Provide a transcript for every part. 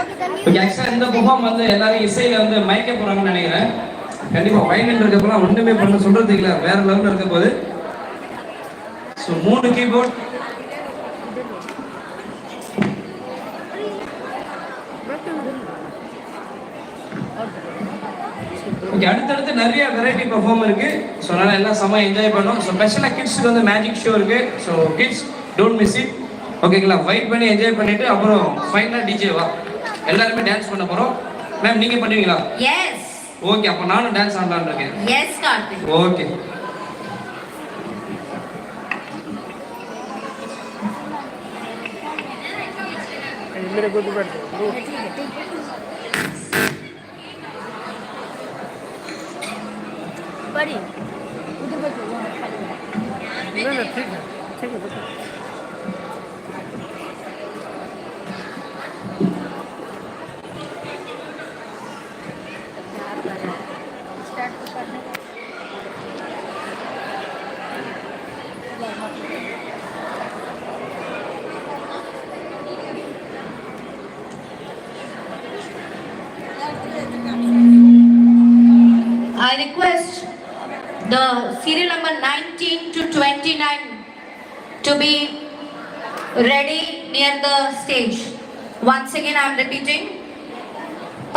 Okay, ஆக்சுவலாக இந்த perform வந்து எல்லாரும் இசையில் வந்து மயக்க போகிறாங்கன்னு நினைக்கிறேன். கண்டிப்பாக வயலின் இருக்கப்பெல்லாம் ஒன்றுமே பண்ண சொல்கிறதுக்கு இல்லை, வேறு லெவலில் இருக்க போது. So 3 keyboard, okay. அடுத்தடுத்து நிறைய வெரைட்டி பெர்ஃபார்ம் இருக்கு. ஸோ அதனால எல்லாம் செம்ம என்ஜாய் பண்ணோம். ஸோ ஸ்பெஷலாக கிட்ஸுக்கு வந்து மேஜிக் ஷோ இருக்கு. So kids don't miss it. ஓகேங்களா? ஃபைட் பண்ணி என்ஜாய் பண்ணிட்டு அப்புறம் ஃபைனலாக டிஜேவா எல்லாருமே டான்ஸ் பண்ண போறோம். மேம் நீங்க பண்ணுவீங்களா? எஸ். ஓகே, அப்போ நானும் டான்ஸ் ஆடலாம்னு இருக்கேன். எஸ் கார்த்திக். ஓகே. मेरे को तो बैठ दो। बड़ी उधर बैठो। नहीं ठीक है बैठो। I request the serial number 19 to 29 to be ready near the stage. Once again I am repeating.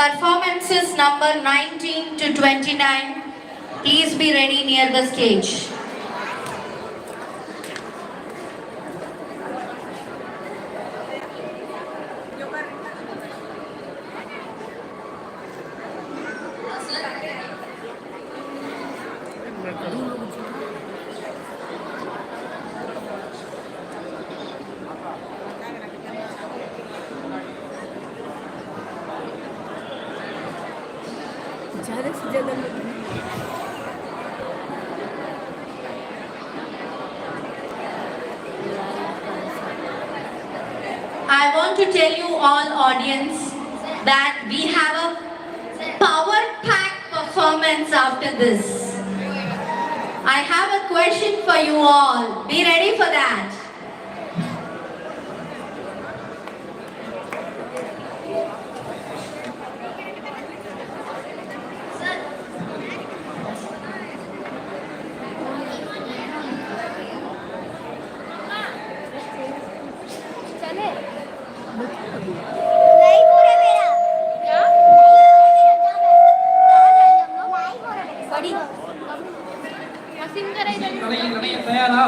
Performances number 19 to 29, please be ready near the stage. I want to tell you all audience that we have a power-packed performance after this. I have a question for you all. Be ready for that. தயாரா?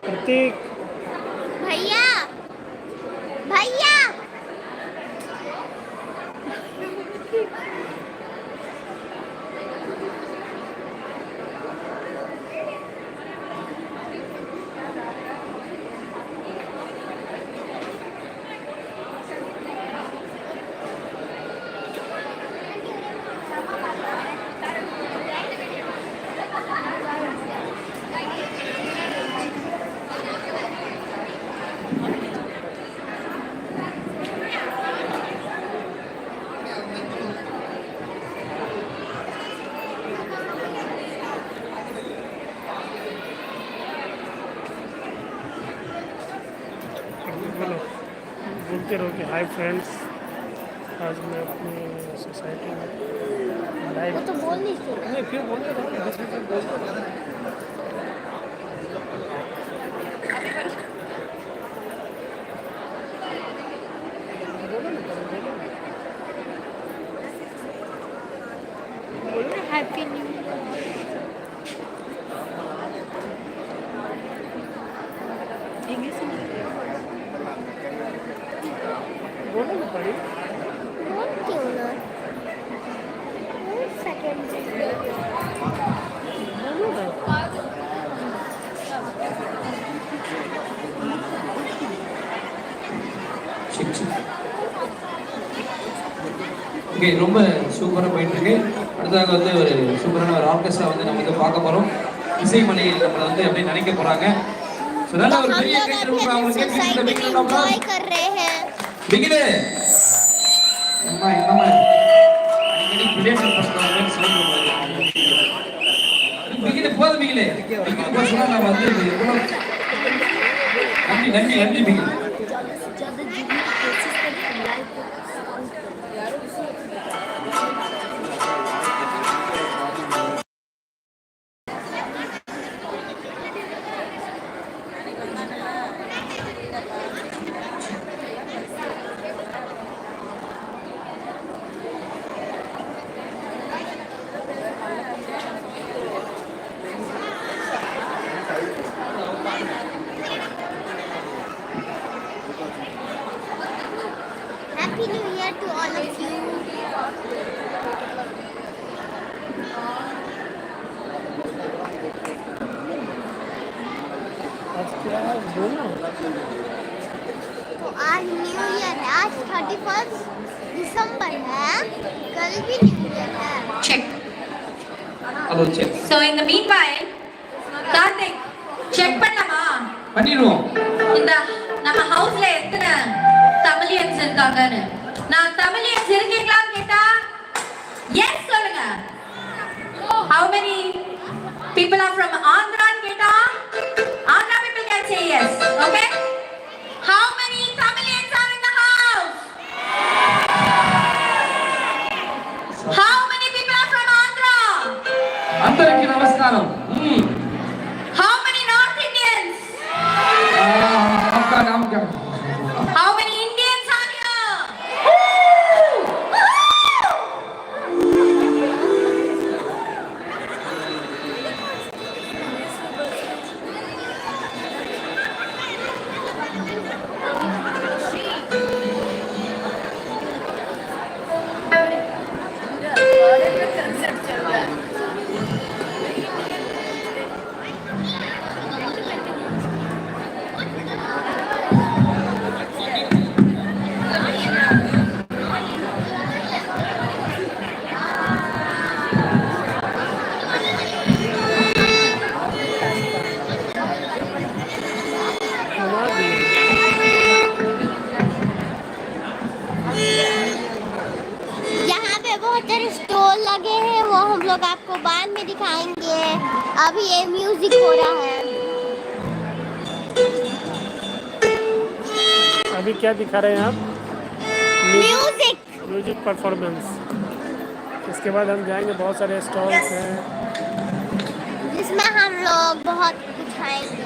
प्रतीक भैया भैया बोलते रहो कि hi friends, आज मैं अपनी society में लाइव। वो तो बोल नहीं सकते। नहीं फिर बोलते रहो, हैप्पी न्यू ईयर। बोलो ना पड़ी बोल क्यों ना सेकंड बोलो ना। ஓகே, ரொம்ப சூப்பராக போயிட்டு இருக்கு. அடுத்ததாக வந்து ஒரு சூப்பரான ஒரு ஆர்கெஸ்ட்ரா வந்து நம்ம வந்து பார்க்க போகிறோம். இசைமலை நம்மளை வந்து அப்படியே நினைக்க போறாங்க. ஸோ நல்ல ஒரு हम பெரிய लोग கைத்தறி अभी கொடுக்குறோம் अपनी அவங்களுக்கு. सोसाइटी में एंजॉय कर रहे हैं। பிகிலே அம்மா என்னம்மா அடிக்கடி பிளேஷன் பண்ணுறாங்க சொல்லுவாங்க. பிகிலே போதும் பிகிலே பிகிலே போச்சுன்னா நான் வந்து எவ்வளோ நன்றி நன்றி நன்றி பிகிலே. Happy New Year to all of you. आज क्या है बोलो। तो आज न्यू ईयर है, आज 31 दिसंबर है, कल भी न्यू ईयर है। Check. Hello check So in the meanwhile, Karthik, check பண்ணலாமா? பண்ணிடுவோம். இந்த நம்ம ஹவுஸ்ல எத்தனை தமிழியன்ஸ் இருக்காங்கன்னு. நான் தமிழியன்ஸ் இருக்கீங்களான்னு கேட்டா எஸ் சொல்லுங்க. How many people are from Andhra ன்னு கேட்டா Andhra people can say yes. Okay? How many Tamilians are in the house? How many people are from Andhra? అందరికీ నమస్కారం. How many North Indians? आपका नाम क्या? How many Indians are here? बना दिए। यहाँ पे बहुत सारे स्टॉल लगे हैं, वो हम लोग आपको बाद में दिखाएंगे। अभी ये म्यूजिक हो रहा है। अभी क्या दिखा रहे हैं आप? Music music performance. इसके बाद हम जाएंगे, बहुत सारे स्टॉल्स हैं। जिसमें हम लोग बहुत कुछ खाएंगे।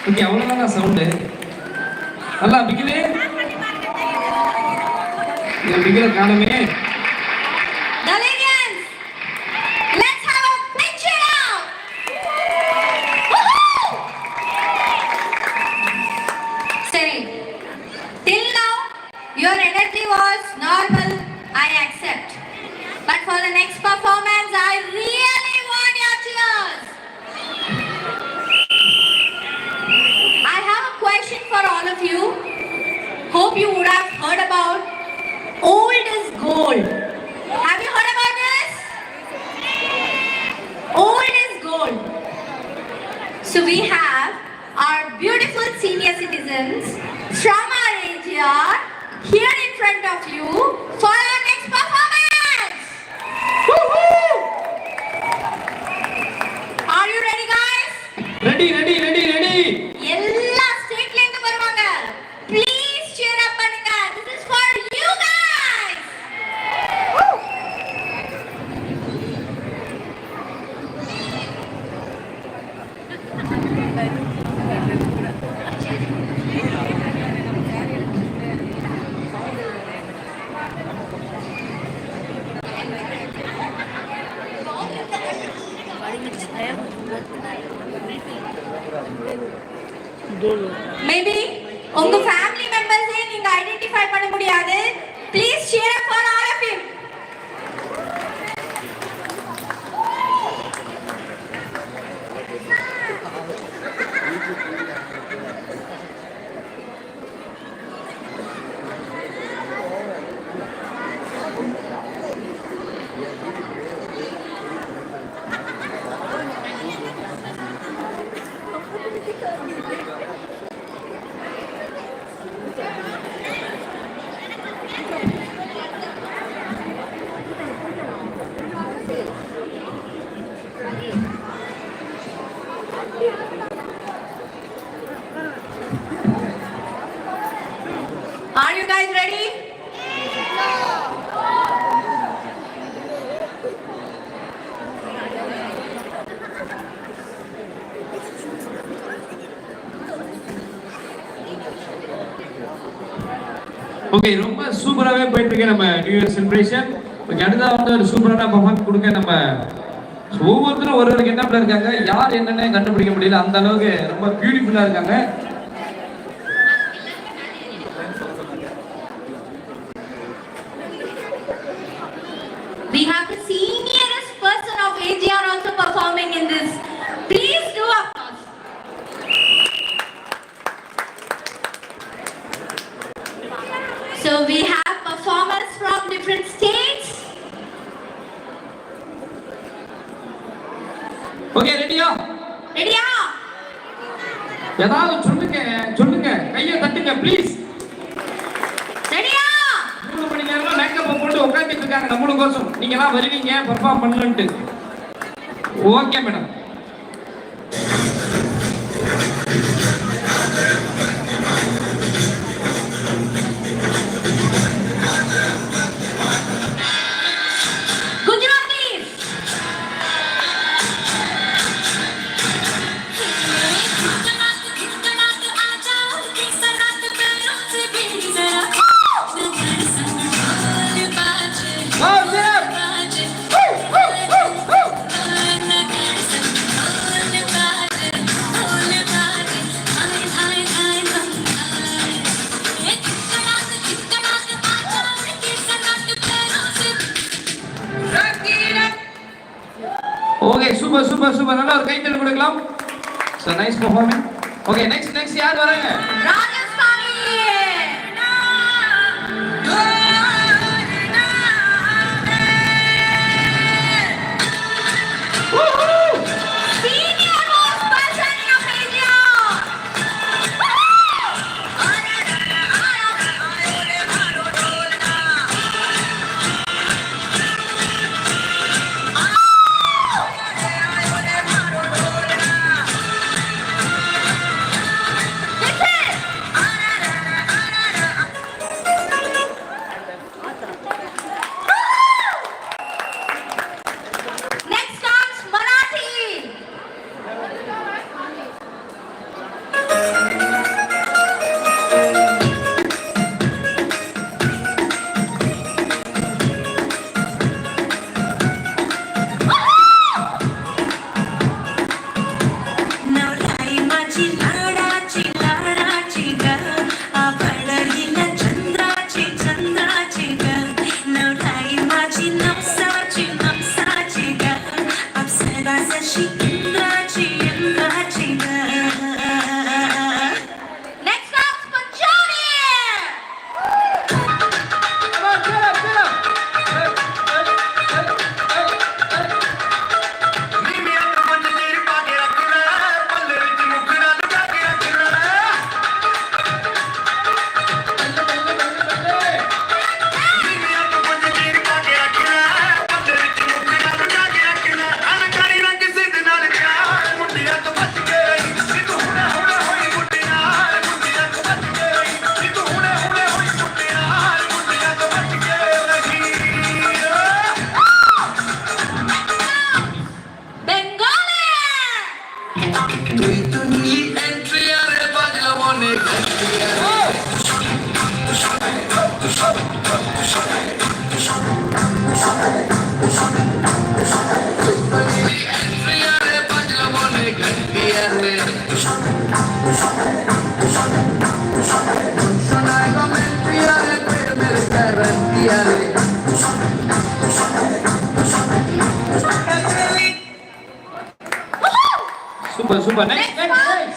ஓகே அவ்வளோதான் சவுண்டு. நல்லா பிகிலே பிகில காணுமே. Your energy was normal, I accept. But for the next performance, I really want your cheers. I have a question for all of you. Hope you would have heard about old is gold. Have you heard about this? Old is gold. So we have our beautiful senior citizens from our area here in front of you for our next performance. Woo-hoo! Are you ready, guys? Ready. எல்லா ஸ்டேட்ல இருந்து வருவாங்க. Please cheer up பண்ணுங்க. This is for you guys. Maybe உங்க family மெம்பர்ஸே நீங்க identify பண்ண முடியாது. Please cheer up for all of you. Are you guys ready? Okay ரொம்ப சூப்பராகவே போயிட்டு இருக்கு நம்ம நியூ இயர் செலிப்ரேஷன். ஓகே அடுத்ததாக வந்து ஒரு சூப்பரான பர்ஃபார்மன்ஸ் கொடுக்க நம்ம ஒவ்வொருத்தரும் ஒருவருக்கு என்ன இருக்காங்க, யார் என்னன்னு கண்டுபிடிக்க முடியல, அந்த அளவுக்கு ரொம்ப பியூட்டிஃபுல்லா இருக்காங்க. We have the seniorest person of AGR also performing in this. Please do applause. So we have performers from different states. Okay ரெடியா? ரெடியா? ஏதாவது சொல்லுங்க கையை தட்டுங்க ப்ளீஸ். ரெடியா? 3 மணி நேரமா மேக்கப் போட்டு உட்கார்ந்துட்டு இருக்காங்க நம்மளுக்கோசம். நீங்க எல்லாம் வருவீங்க பெர்ஃபார்ம் பண்ணணும்ட்டு. Okay madam. ஓகே சூப்பர் நல்லா ஒரு கைத்தட்டல் கொடுக்கலாம். So nice performance. Okay next யார் வராங்க? Rajasthani senior most person of India. Listen. Super super Next next one.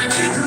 Afro.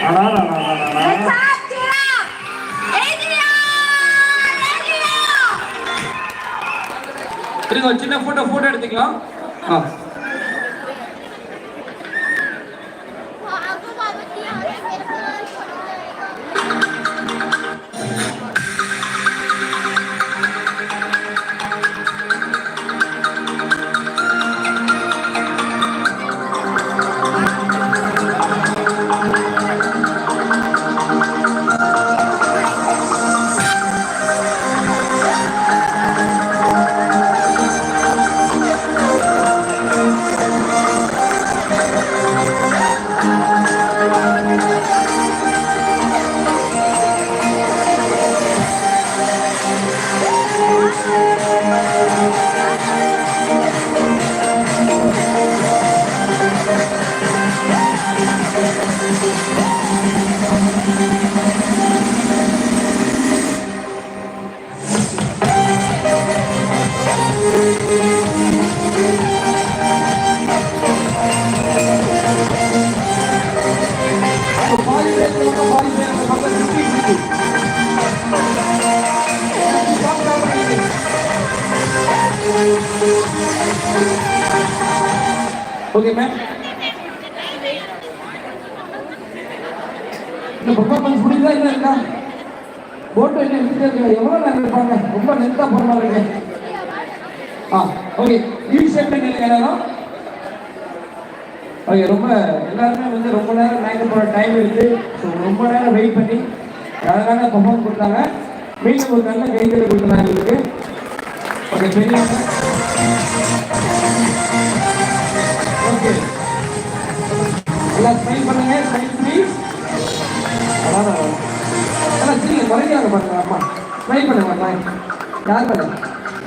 Let's have cheer up! Adrian! இருங்க ஒரு சின்ன போட்டோ எடுத்துக்கலாம். ஓகே மேம், இந்த பர்ஃபார்மன்ஸ் முடிஞ்சா என்ன இருக்கா? போட்டோ என்ன எடுத்துட்டு எவ்வளோ நேரம் இருப்பாங்க? ரொம்ப நெருக்கா போகிற மாதிரி இருக்கு. ஓகே, ஷேப்ல நில்லுங்க எல்லாரும். ஓகே, ரொம்ப எல்லாருமே வந்து ரொம்ப நேரம் மேக்கப் போட டைம் இருக்கு. ஸோ ரொம்ப நேரம் வெயிட் பண்ணி அழகான பர்ஃபார்ம் கொடுத்தாங்க. மீண்டும் ஒரு நல்ல கைகளை கொடுத்தாங்க எங்களுக்கு. ஓகே, பெரியவங்க. ஓகே, எல்லாம் ஸ்மைல் பண்ணுங்க. Smile please. அதான் சரிங்க, குறைக்காக பாருங்க. அம்மா ஸ்மைல் பண்ணுங்க. யார் பண்ணுங்க?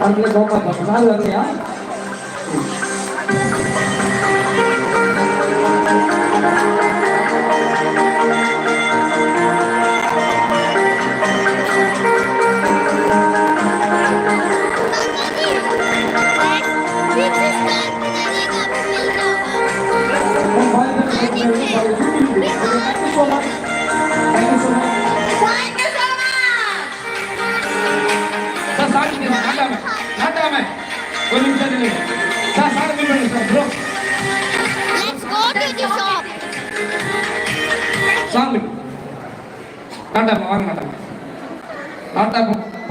அவங்களே கோப்பா பார்ப்போம். நாலு வரலையா?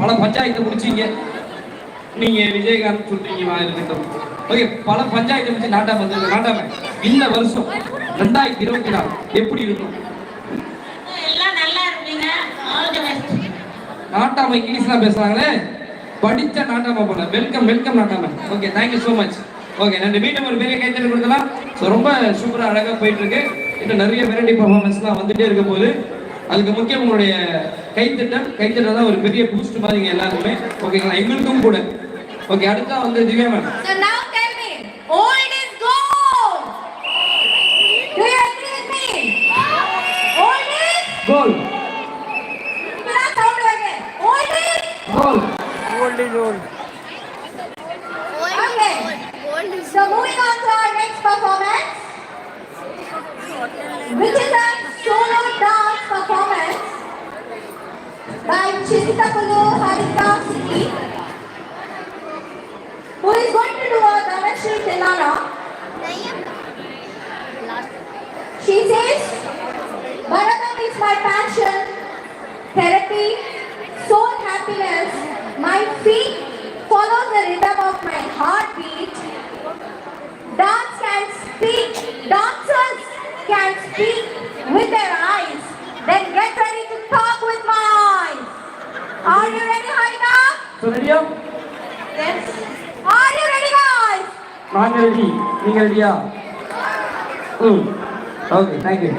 பல பஞ்சாயத்து முடிச்சீங்க. நீங்க விஜயகாந்த் சொல்றீங்க இருக்கட்டும். ஓகே, பல பஞ்சாயத்து முடிச்சு நாட்டாம வந்து நாட்டாம இந்த வருஷம் 2024 எப்படி இருக்கும்? எல்லாம் நல்லா இருப்பீங்க. நாட்டாம இங்கிலீஷ்லாம் பேசுறாங்களே, படிச்ச நாட்டாம போல. வெல்கம் வெல்கம் நாட்டாம. Okay, thank you so much. Okay, நன்றி. மீண்டும் ஒரு பெரிய கைத்தறி கொடுக்கலாம். ஸோ ரொம்ப சூப்பராக அழகாக போயிட்டு இருக்கு. இன்னும் நிறைய வெரைட்டி பர்ஃபார்மன்ஸ்லாம் வந்துட்டே இருக்க போது. அதுக்கு முக்கியம் உங்களுடைய கைத்தட்டல் தான் ஒரு பெரிய பூஸ்ட் மாதிரி எல்லாருக்குமே. ஓகேங்களா, எங்களுக்கும் கூட. ஓகே, அடுத்தா வந்து Divya ma'am. So now tell me, old is gold. Do you agree with me? Old is gold. Kya sound lage? Old is gold. Old is old. Okay. So moving on to our next performance, which is a solo dance performance by Chittapallu Harika Siki, who is going to do a Dhanashri Tilana. She says, Bharatam is my passion, therapy, soul happiness. My feet follow the rhythm of my heartbeat. Dance can speak, dancers can speak with their eyes. Then get ready to talk with my eyes. Are you ready, Harika? So ready up? Yes. Are you ready, guys? நான் ready. நீங்க ரெடியா? Okay, thank you.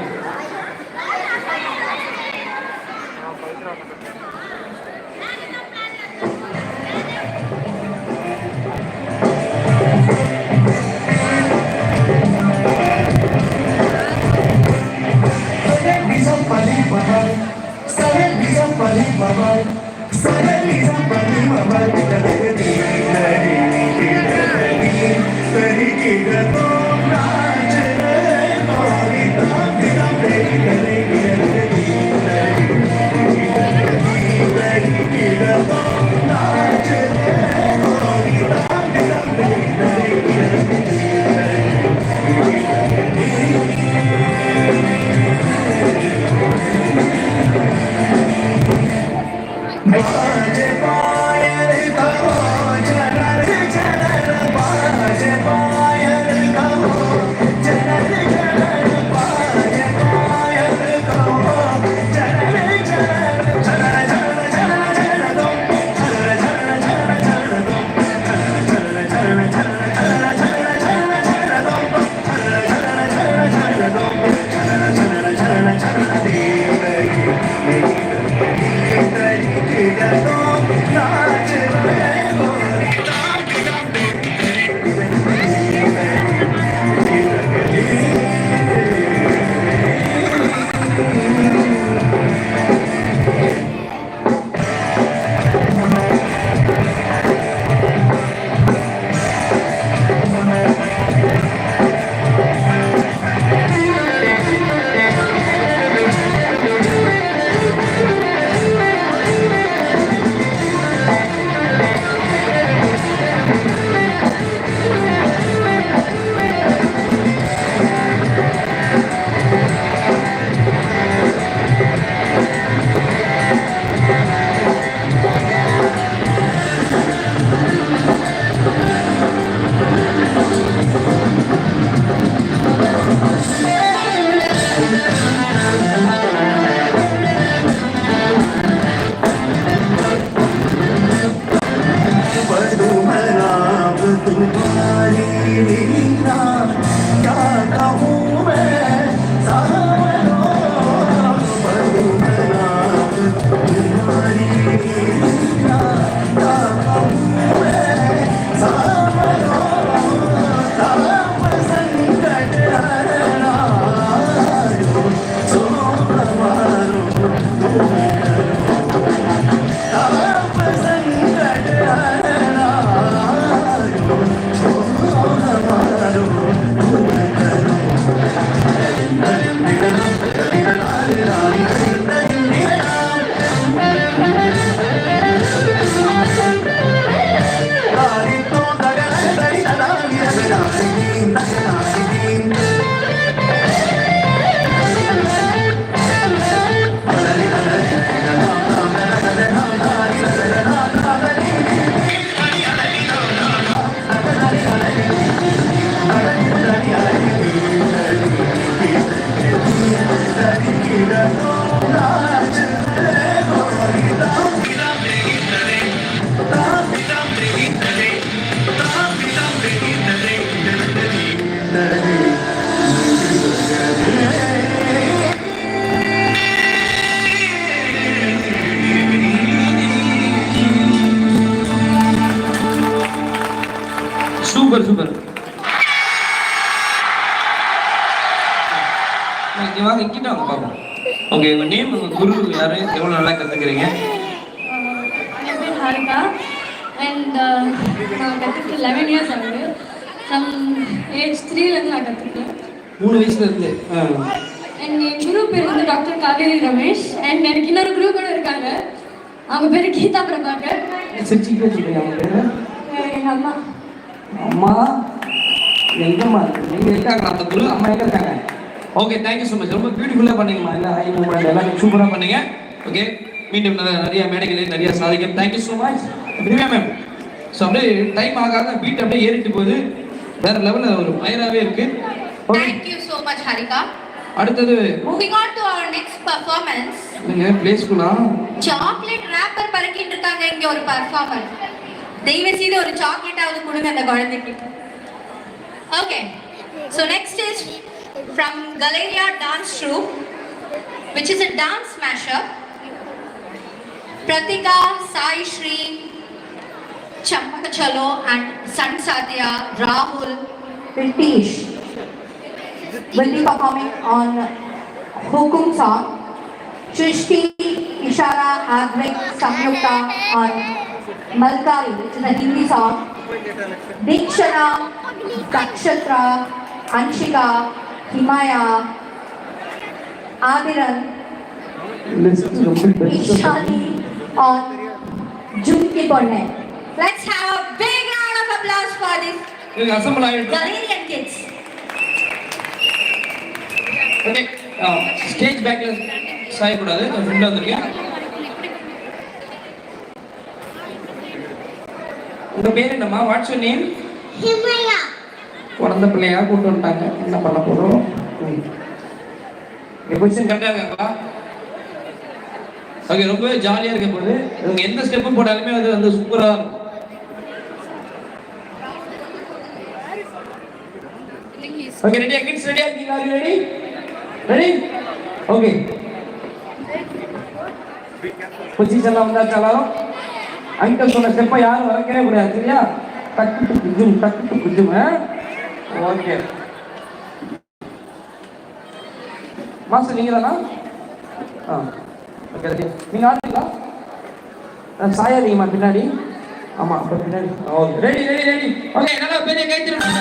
Thank you. Super super. இங்க வாங்க, இங்கிட்ட வாங்க பாப்போம். Okay, உங்க name, உங்க குரு யாரு, எவ்வளவு நல்லா கத்துக்கிறீங்க? என் பேர் ஹாரிகா அண்ட் நான் கற்றுக்கிட்டு 11 இயர்ஸ் ஆகுது. ஃப்ரம் ஏஜ் 3லேருந்து நான் கற்றுக்கிறேன். 3 வயசுல இருந்து. அண்ட் என் குரு பேர் வந்து டாக்டர் காவேரி ரமேஷ். அண்ட் எனக்கு இன்னொரு குரு கூட இருக்காங்க, அவங்க பேர் கீதா பிரபாகர். சிரிச்சுக்கிட்டே சொல்றீங்க அவங்க பேரு? எங்கள் அம்மா. அம்மா எங்கம்மா நீங்க இருக்காங்க? அந்த குரு அம்மா எங்க இருக்காங்க? Okay, thank you so much. ரொம்ப பியூட்டிஃபுல்லாக பண்ணீங்கம்மா. எல்லாம் ஹை மூமெண்ட் எல்லாமே சூப்பராக பண்ணீங்க. ஓகே, மீண்டும் நிறைய மேடைகளில் நிறைய சாதிக்கும். Thank you so much Priya ma'am. So அப்படியே டைம் ஆகாத பீட் அப்படியே ஏறிட்டு போகுது, வேற லெவலில் ஒரு ஃபயராகவே இருக்கு. Thank you so much, Harika. அடுத்தது Moving on to our next performance. நீங்க பிளே ஸ்கூலா? சாக்லேட் ராப்பர் பறக்கிட்டு இருக்காங்க இங்க ஒரு பர்ஃபார்மர். தெய்வ செய்து ஒரு சாக்லேட்டாவது கொடுங்க அந்த குழந்தைக்கு. Okay, so next is from Galeria Dance Troupe, which is a dance mashup. Pratika, Sai Shri, Champaka Chalo and San Satya, Rahul, Pritish will be performing on Hukum song. Shrishti, Ishara, Advik, Samyukta on Malkari, which is a Hindi song. Dikshana, Dakshatra, Anshika, Himaya, Adiran, Ishani on Jumki Bonne. Let's have a big round of applause for this assemble ஆகிட்டு. Galerian kids. Okay, stage பேக்ல சாயக்கூடாது, friend வந்திருக்கேன். உங்க பேர் என்னம்மா? What's your name? हिमाया குழந்தை பிள்ளையா கூட்டு வந்துட்டாங்க, என்ன பண்ண போறோம்? கொஸ்டின் கரெக்டா இருக்காங்களா? ஓகே, ரொம்பவே ஜாலியா இருக்க போகுது. இவங்க எந்த ஸ்டெப் போட்டாலுமே அது வந்து சூப்பரா இருக்கும். ஓகே, ரெடியா கிட்ஸ்? ரெடியா இருக்கீங்களா? ரெடி? ரெடி? ஓகே, பொசிஷன்ல வந்தாச்சாலும் அங்கிள் சொன்ன ஸ்டெப்பை யாரும் வரக்கவே கூடாது, சரியா? டக்கு குஜும் டக்கு குஜும். ஓகே மாஸ்டர், நீங்க தானா? Okay, ready. நீங்க ஆடுறீங்களா? சாயா நீங்கம்மா பின்னாடி. ஆமா, அப்ப பின்னாடி. Okay, ready ready ready. Okay, நல்லா பெரிய கை தட்டுங்க.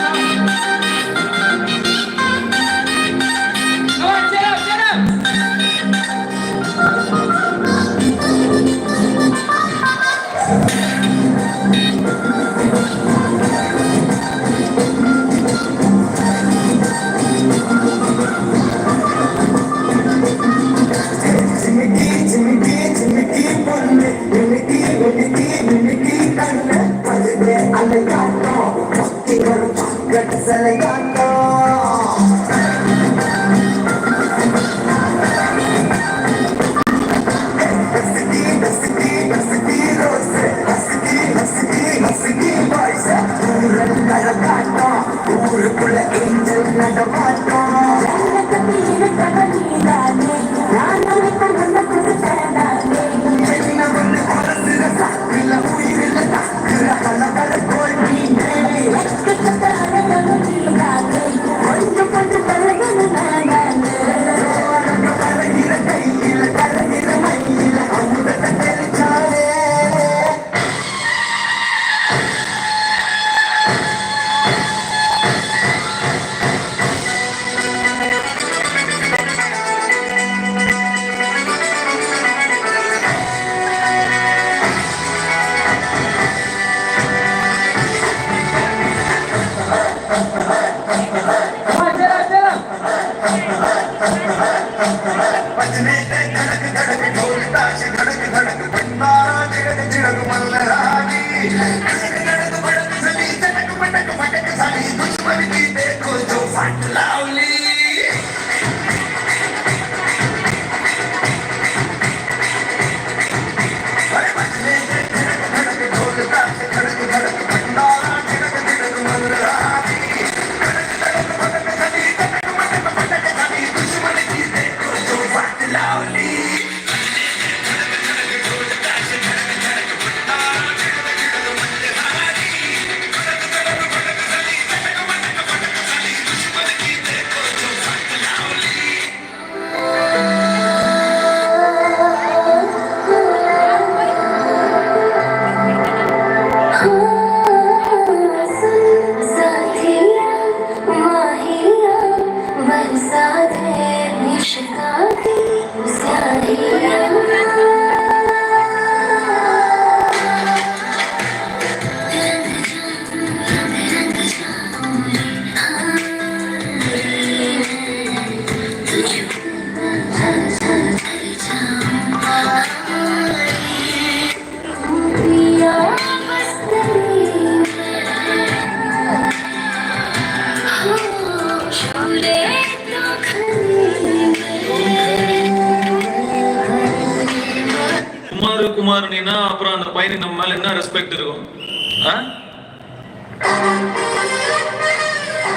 குமாரனா அப்புறம் அந்த பையனுக்கு நம்ம மேல என்ன ரெஸ்பெக்ட் இருக்கும்?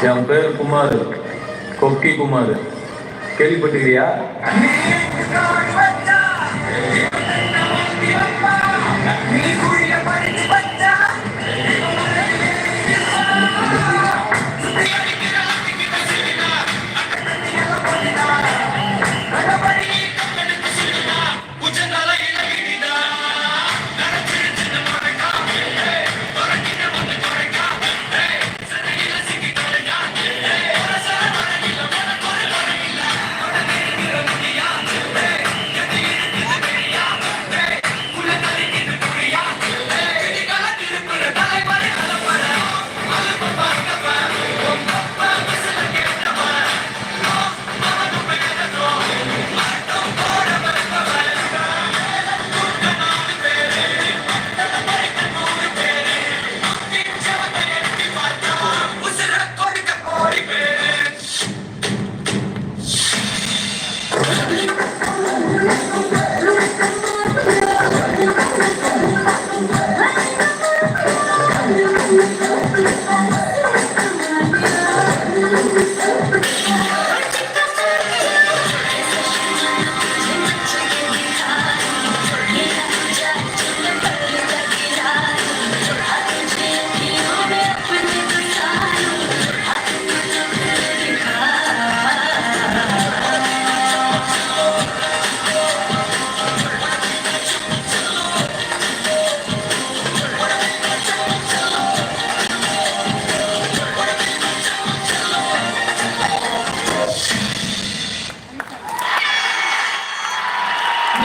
என் பேர் குமார், கொக்கி குமார், கேள்விப்பட்டிருக்கியா?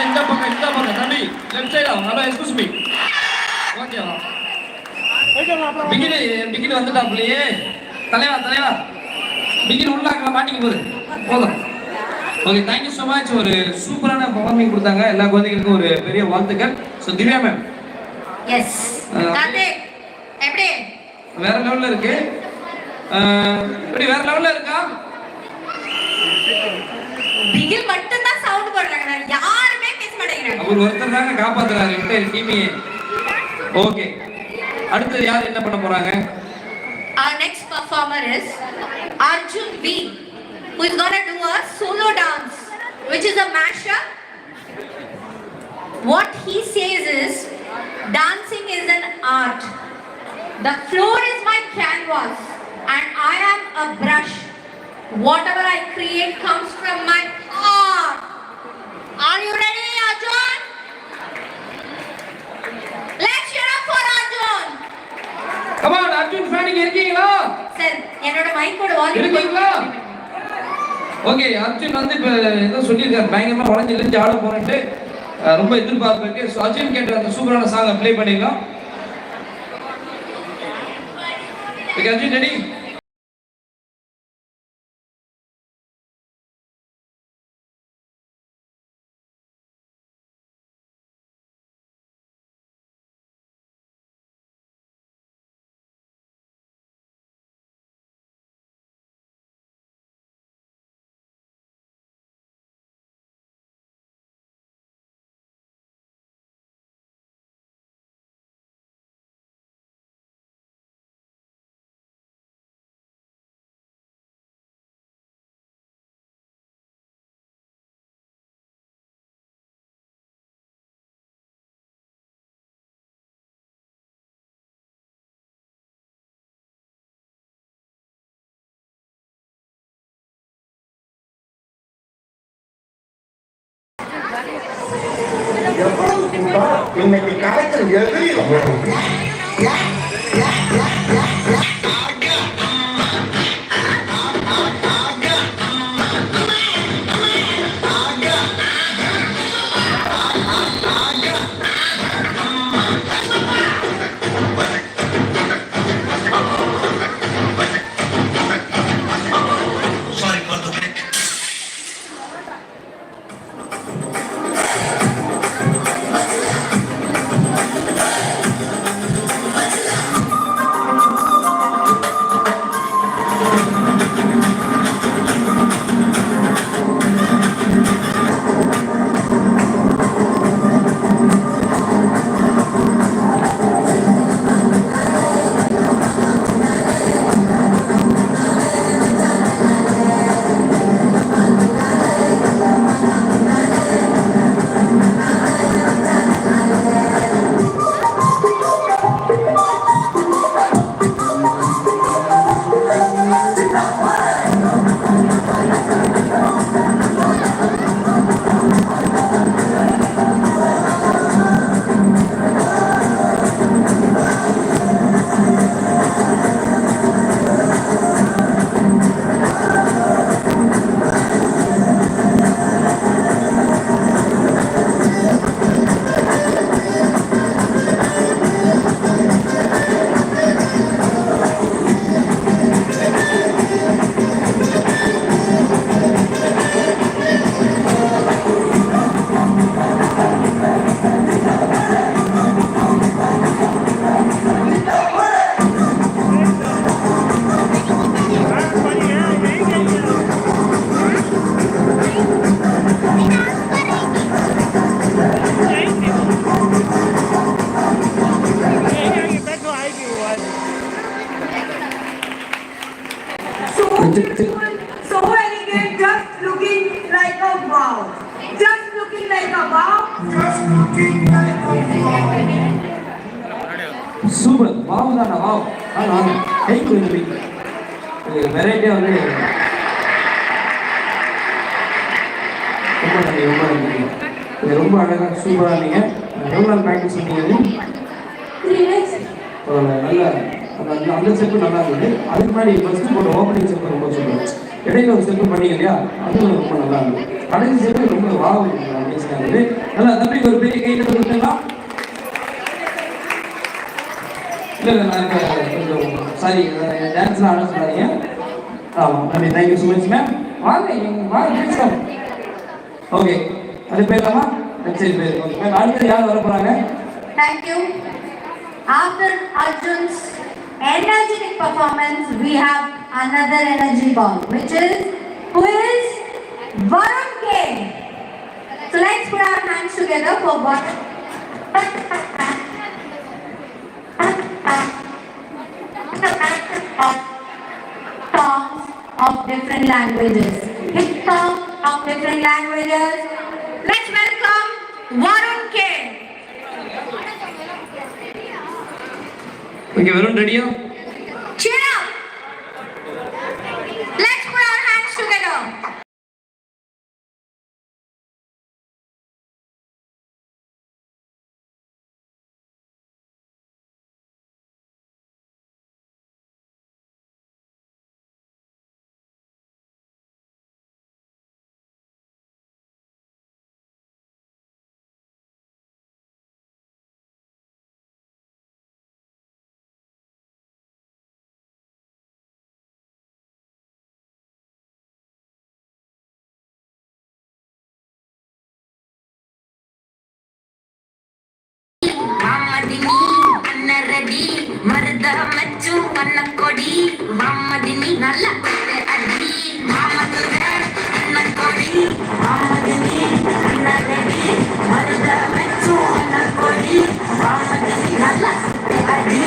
இந்த பக்கம் தம்பி லெஃப்ட் சைடா ஹலோ எக்ஸ்கூஸ் மீ ஓகேவா பிகின் வந்துட்டாப்லையே தலைவா பிகின் உள்ளாக்கலாம் மாட்டிக்க போதும் ஓகே தேங்க்யூ ஸோ மச் ஒரு சூப்பரான பர்ஃபார்மிங் கொடுத்தாங்க எல்லா குழந்தைகளுக்கும் ஒரு பெரிய வாழ்த்துக்கள் so Divya ma'am yes Karthik எப்படி வேற லெவல்ல இருக்கு எப்படி வேற லெவல்ல இருக்கா பிகில் மட்டும் தான் சவுண்ட் போடுறாங்க யாருமே பேச மாட்டேங்கிறாங்க அவர் ஒருத்தர் தாங்க காப்பாத்துறாரு என்டையர் டீமையே ஓகே அடுத்து யார் என்ன பண்ண போறாங்க Our next performer is Arjun V, who is going to do a solo dance, which is a mashup. What he says is, dancing is an art. The floor is my canvas, and I am a brush. Whatever I create comes from my heart. Are you ready, Arjun? Let's cheer up for Arjun. Come on, Arjun fan இங்க இருக்கீங்களா? Sir, என்னோட மைக்கோட volume இருக்கீங்களா? Okay, Arjun வந்து இப்ப ஏதோ சொல்லியிருக்காரு பயங்கரமா வளைஞ்சு ஆட போறேன்ட்டு ரொம்ப எதிர்பார்ப்பு இருக்கு. ஸோ அர்ஜுன் கேட்ட அந்த சூப்பரான சாங்கை ப்ளே பண்ணிடலாம். Okay Arjun ready? இன்னைக்கு கலெக்டர் எதிரியும் சூப்பர் வாவ் தானா வாவ் வாங்க கை கொடுங்க வெரைட்டியாக வந்து ரொம்ப நன்றி ரொம்ப நன்றி இது ரொம்ப அழகாக சூப்பராக நீங்கள் எவ்வளோ நாள் ப்ராக்டிஸ் பண்ணீங்க 3 days. நல்ல அந்த ஸ்டெப்பு நல்லா இருந்தது அதுக்கு முன்னாடி ஃபஸ்ட்டு போட்ட ஓப்பனிங் ஸ்டெப் ரொம்ப சூப்பர் இடையில ஒரு ஸ்டெப்பு பண்ணீங்க இல்லையா அதுவும் ரொம்ப நல்லா இருந்தது கடைசி ஸ்டெப்பு ரொம்ப வாவ் அமேசிங்காக இருந்தது நல்லா தம்பிக்கு ஒரு பெரிய கையில் கொடுத்துடலாம் இல்லை நான் கொஞ்சம் சாரி டான்ஸ்லாம் ஆட சொல்லாதீங்க ஆமாம் நன்றி தேங்க்யூ ஸோ மச் மேம் வாங்க வாங்க ஓகே அது பேர்லாமா சரி பேர் ஓகே மேம் அடுத்தது யார் வர போகிறாங்க Thank you. After Arjun's energetic performance, we have another energy ball, who is Varun K. So let's put our hands together for Varun. Songs of different languages. Hit songs of different languages. Let's welcome Varun K. Okay Varun ரெடியா Cheer up! Let's put our hands together. மாமதினி அன்னரடி மருத மச்சு கண்ணக்கொடி மாமதினி நல்ல அடி மாமதுர கண்ணக்கொடி மாமதினி அன்னரடி மருத மச்சு கண்ணக்கொடி மாமதினி நல்ல அடி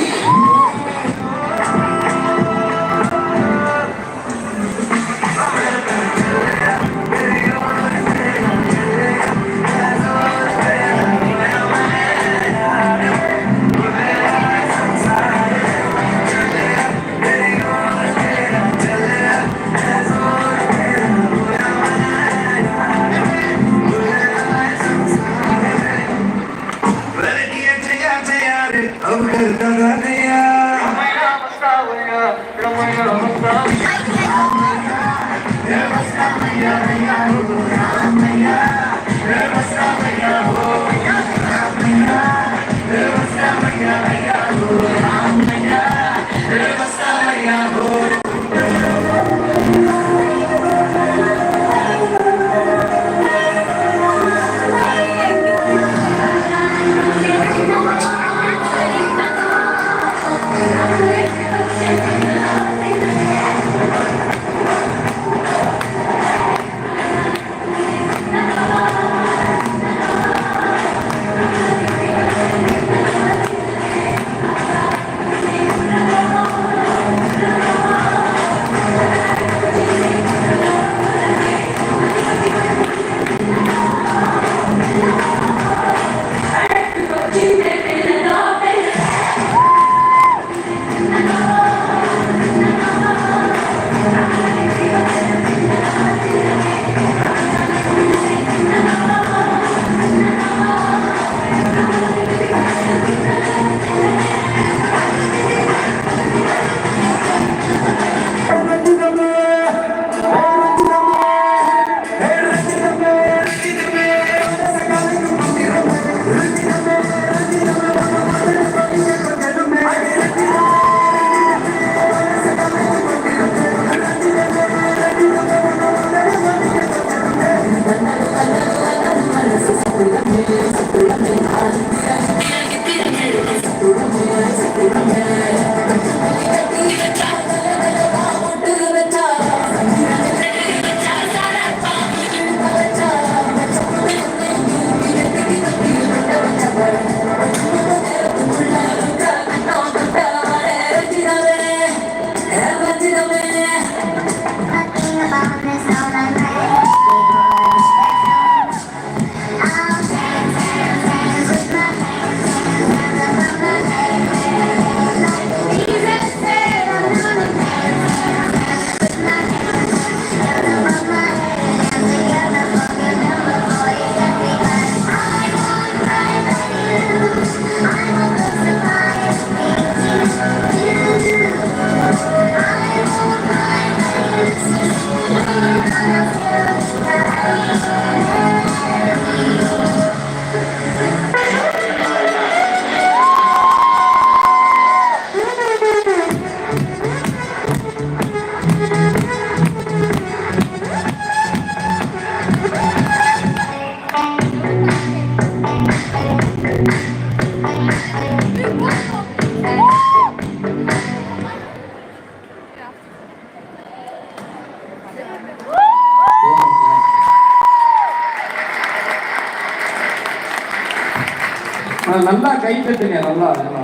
நல்லா கை தட்டுங்க, நல்லா நல்லா.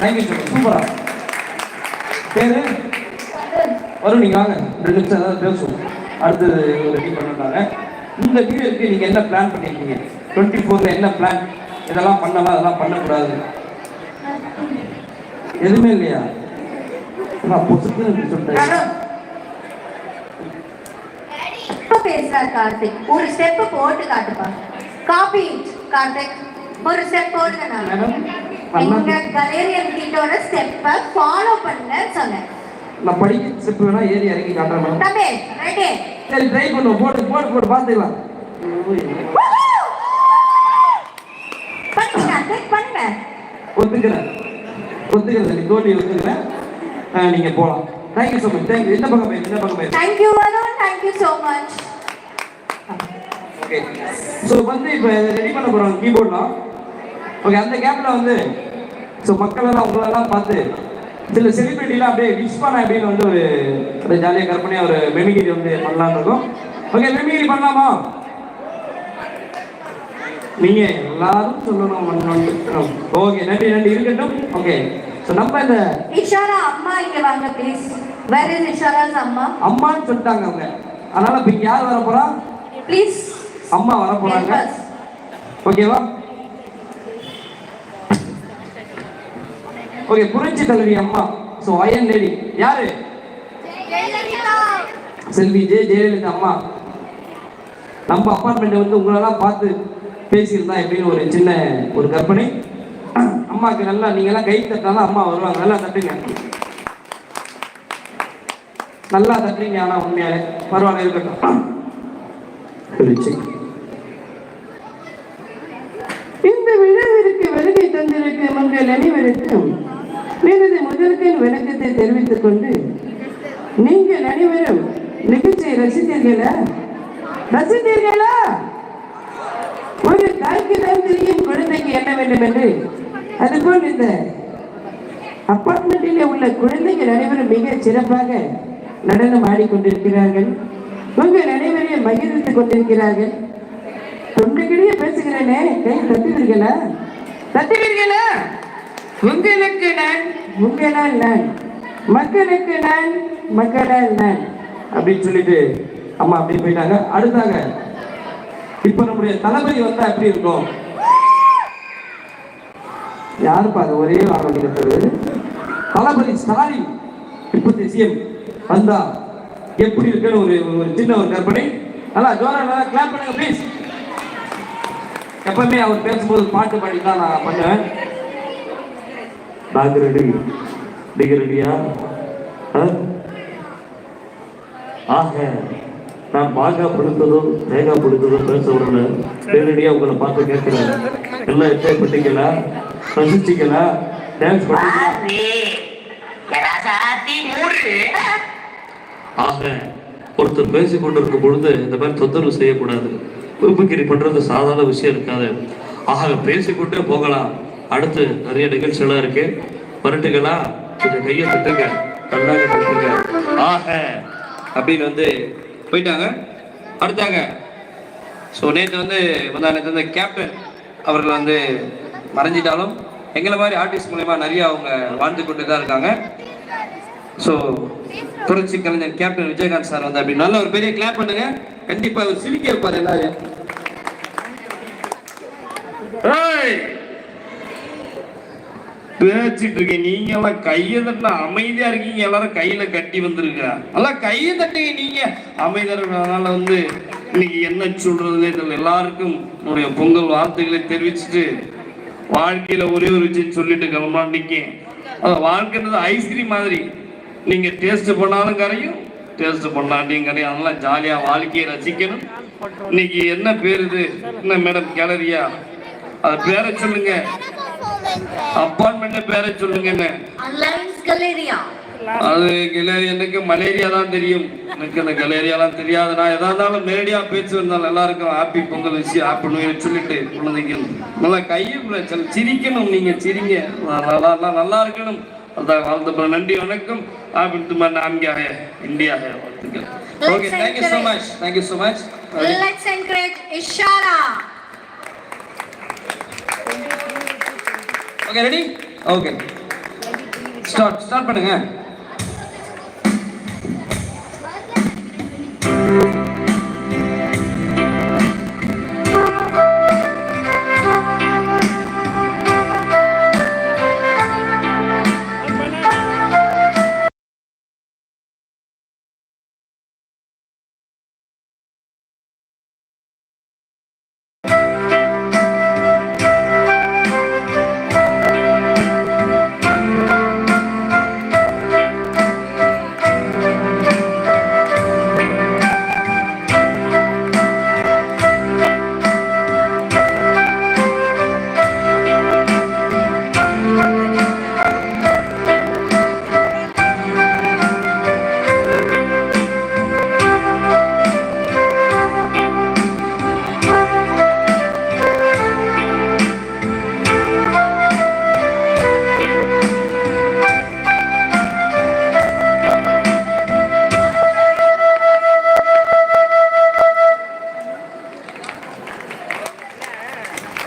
தேங்க்யூ சார், சூப்பரா. பேரு வரும், நீங்க வாங்க, 2 நிமிஷம் ஏதாவது பேசுவோம். அடுத்தது ரெடி பண்ணிட்டாங்க. இந்த வீடியோக்கு நீங்க என்ன பிளான் பண்ணிருக்கீங்க? 24ல என்ன பிளான்? இதெல்லாம் பண்ணலாம், அதெல்லாம் பண்ணக்கூடாது, எதுவுமே இல்லையா? பொசுக்குன்னு சொல்லிட்டேன். பேசுறார் கார்த்திக், ஒரு ஸ்டெப் போட்டு காட்டுப்பா. காப்பி கார்த்திக், ஒரு ஸ்டெப் போடுங்க. நான் எங்க கலேரியன் கிட்டோட ஸ்டெப்பை ஃபாலோ பண்ண சொன்னேன். நான் படிக்க ஸ்டெப் வேணா ஏறி இறங்கி காட்டுறேன் மேடம். தம்பி ரெடி? சரி ட்ரை பண்ணுவோம். போடு போடு போடு, பார்த்துக்கலாம். பண்ணுங்க கார்த்திக், பண்ணுங்க. ஒத்துக்கிறேன் ஒத்துக்கிறேன், நீ தோல்வி ஒத்துக்கிறேன். நீங்க போகலாம். Thank you so much. தேங்க்யூ. இந்த பக்கம் போய், இந்த பக்கம் போய். Thank you Varun, thank you so much. Okay, so வந்து இப்போ ரெடி பண்ண போகிறோம் கீபோர்ட்லாம். ஓகே, அந்த கேப்பில் வந்து ஸோ மக்களெல்லாம் உங்களெல்லாம் பார்த்து சில செலிபிரிட்டிலாம் அப்படியே விஷ் பண்ண அப்படின்னு வந்து ஒரு ஜாலியாக கற்பனையாக ஒரு மெமிகிரி வந்து பண்ணலான்னு இருக்கோம். ஓகே, மெமிகிரி பண்ணலாமா? நீங்கள் எல்லாரும் சொல்லணும். ஓகே, நன்றி நன்றி, இருக்கட்டும். ஓகே, ஸோ நம்ம இந்த இஷாரா அம்மா இங்க வாங்க ப்ளீஸ். வேர் இஸ் இஷாராஸ் அம்மா? அம்மான்னு சொல்லிட்டாங்க அவங்க, அதனால இப்போ இங்கே யார் வர போகிறா? ப்ளீஸ் அம்மா வர போகிறாங்க. ஓகேவா? ஓகே, புரட்சி தலைவி அம்மா. ஸோ அயன் லேடி யாரு? செல்வி ஜெயலலிதா அம்மா. நம்ம அப்பார்ட்மெண்ட் வந்து உங்களெல்லாம் பார்த்து பேசியிருந்தா எப்படின்னு ஒரு சின்ன ஒரு கற்பனை. அம்மாவுக்கு நல்லா நீங்கெல்லாம் கை தட்டாதான் அம்மா வருவாங்க. நல்லா தட்டுங்க, நல்லா தட்டுறீங்க. ஆனால் உண்மையாலே பரவாயில்ல, இருக்கட்டும். இந்த விழாவிற்கு வருகை தந்திருக்கும் உங்கள் அனைவருக்கும் எனது முதற்கின் வணக்கத்தை தெரிவித்துக் கொண்டு, நீங்கள் அனைவரும் நிகழ்ச்சியை ரசித்தீர்களா? ஒரு தாய்க்கு தான் தெரியும் குழந்தைக்கு என்ன வேண்டும் என்று. அதுபோல் இந்த அப்பார்ட்மெண்டிலே உள்ள குழந்தைகள் அனைவரும் மிக சிறப்பாக நடனம் ஆடிக்கொண்டிருக்கிறார்கள். உங்கள் அனைவரையும் மகிழ்வித்துக் கொண்டிருக்கிறார்கள். தொண்டைக்கிடையே பேசுகிறேனே, கை தட்டுவீர்களா? தட்டுவீர்களா? உங்களுக்கு நான், உங்களால் நான், மக்களுக்கு நான், மக்களால் நான் அப்படின்னு சொல்லிட்டு அம்மா அப்படி போயிட்டாங்க. அடுத்தாக இப்ப நம்முடைய தளபதி வந்தா எப்படி இருக்கும்? யாருப்பா அது ஒரே ஆரம்பிக்கிறது? தளபதி ஸ்டாலின் இப்போதைய சிஎம் வந்தா எப்படி இருக்குன்னு ஒரு சின்ன ஒரு கற்பனை. நல்லா ஜோரா நல்லா கிளாப் பண்ணுங்க ப்ளீஸ். எப்பவுமே அவர் பேசும்போது பாட்டு பாடி தான் நான் பண்ணுவேன். நாங்க ரெடி, நீங்க ரெடியா? ஆக நான் பாகா பிடித்ததோ தேகா பிடித்ததோ பேச உடனே நேரடியாக உங்களை பார்த்து கேட்கிறேன். எல்லாம் என்ஜாய் பண்ணிட்டீங்களா? ரசிச்சிங்களா? டான்ஸ் பண்ணீங்களா? ஆக ஒருத்தர் பேசிக் கொண்டிருக்கும் பொழுது இந்த மாதிரி தொந்தரவு செய்யக்கூடாது. விருப்பக்கிரி பண்றது சாதாரண விஷயம் இருக்காது. ஆக பேசிக்கொண்டே போகலாம். அடுத்து நிறைய நிகழ்ச்சியெல்லாம் இருக்கு. வரட்டுங்களா? கொஞ்சம் கையை தட்டுங்க, கண்ணாக தட்டுங்க. ஆக அப்படின்னு வந்து போயிட்டாங்க. அடுத்தாங்க ஸோ நேற்று வந்து நேற்று கேப்டன் அவர்கள் வந்து மறைஞ்சிட்டாலும் எங்களை மாதிரி ஆர்டிஸ்ட் மூலமா நிறைய அவங்க வாழ்ந்து கொண்டு தான் இருக்காங்க. ஸோ புரட்சி கலைஞர் கேப்டன் விஜயகாந்த் சார் வந்து அப்படி நல்ல ஒரு பெரிய கிளாப் பண்ணுங்க. கண்டிப்பா அவர் சிரிக்க இருப்பார் எல்லாரும். பேசிட்டு இருக்கீங்க நீங்க எல்லாம் கையை தட்டினா அமைதியா இருக்கீங்க. எல்லாரும் கையில கட்டி வந்துருக்கா. எல்லாம் கையை தட்டுங்க நீங்க அமைதியா இருக்கிறதுனால வந்து இன்னைக்கு என்ன சொல்றதுலே தெரியல. எல்லாருக்கும் என்னுடைய பொங்கல் வார்த்தைகளை தெரிவிச்சுட்டு வாழ்க்கையில ஒரே ஒரு விஷயம் சொல்லிட்டு கிளம்பலாம். நிக்க வாழ்க்கைன்றது ஐஸ்கிரீம் மாதிரி. நீங்க டேஸ்ட் பண்ணாலும் கரையும், டேஸ்ட் பண்ணாட்டியும் கரையும். அதனால ஜாலியா வாழ்க்கையை ரசிக்கணும். இன்னைக்கு என்ன பேர் இது? என்ன மேடம் கேலரியா? அது பேரை சொல்லுங்க. அப்பார்ட்மெண்ட் பேரை சொல்லுங்க. என்ன அது கிளேரியா? எனக்கு மலேரியா தான் தெரியும். எனக்கு அந்த கலேரியாலாம் தெரியாது. நான் எதா இருந்தாலும் நேரடியா பேச்சு வந்தாலும் எல்லாருக்கும் ஹாப்பி பொங்கல் விஷயம் ஹாப்பி நியூ இயர் சொல்லிட்டு குழந்தைங்க நல்லா கையை சிரிக்கணும். நீங்க சிரிங்க, நல்லா இருக்கணும். அதான் வாழ்த்து. நன்றி, வணக்கம். India. Okay, thank you so much. Thank you so much. Let's encourage Ishara. Okay ready okay start பண்ணுங்க.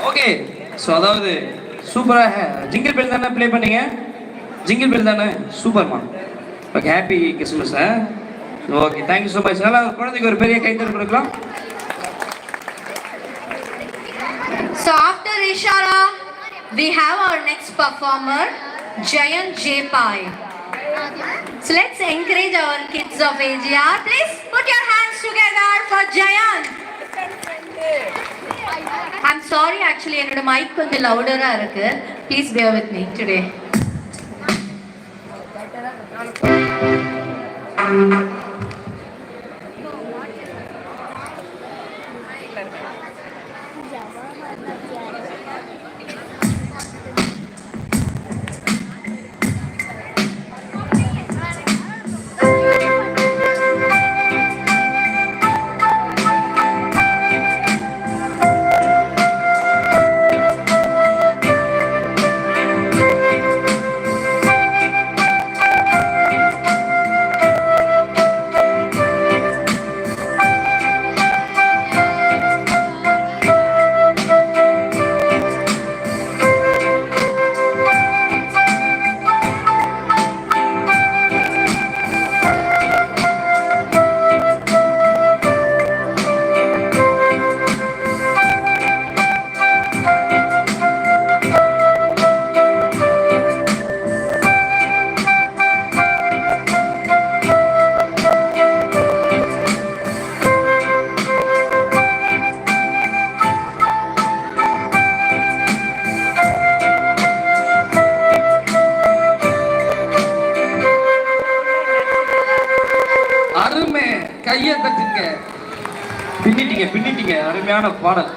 ஓகே ஸோ அதாவது சூப்பராக ஜிங்கிள் பெல் தானே ப்ளே பண்ணீங்க, ஜிங்கிள் பெல் தானே சூப்பர்மா. Okay happy Christmas. Okay thank you so much. நல்லா குழந்தைக்கு ஒரு பெரிய கைத்தறி கொடுக்கலாம். So after Ishara, we have our next performer, Jayant J. Pai. So let's encourage our kids of AGR. Please put your hands together for Jayant. I'm sorry actually என்னோட mic கொஞ்சம் louder-ஆ இருக்கு. Please bear with me today. அருமை கையை தட்டுங்க. பின்னிட்டீங்க அருமையான பாடல்.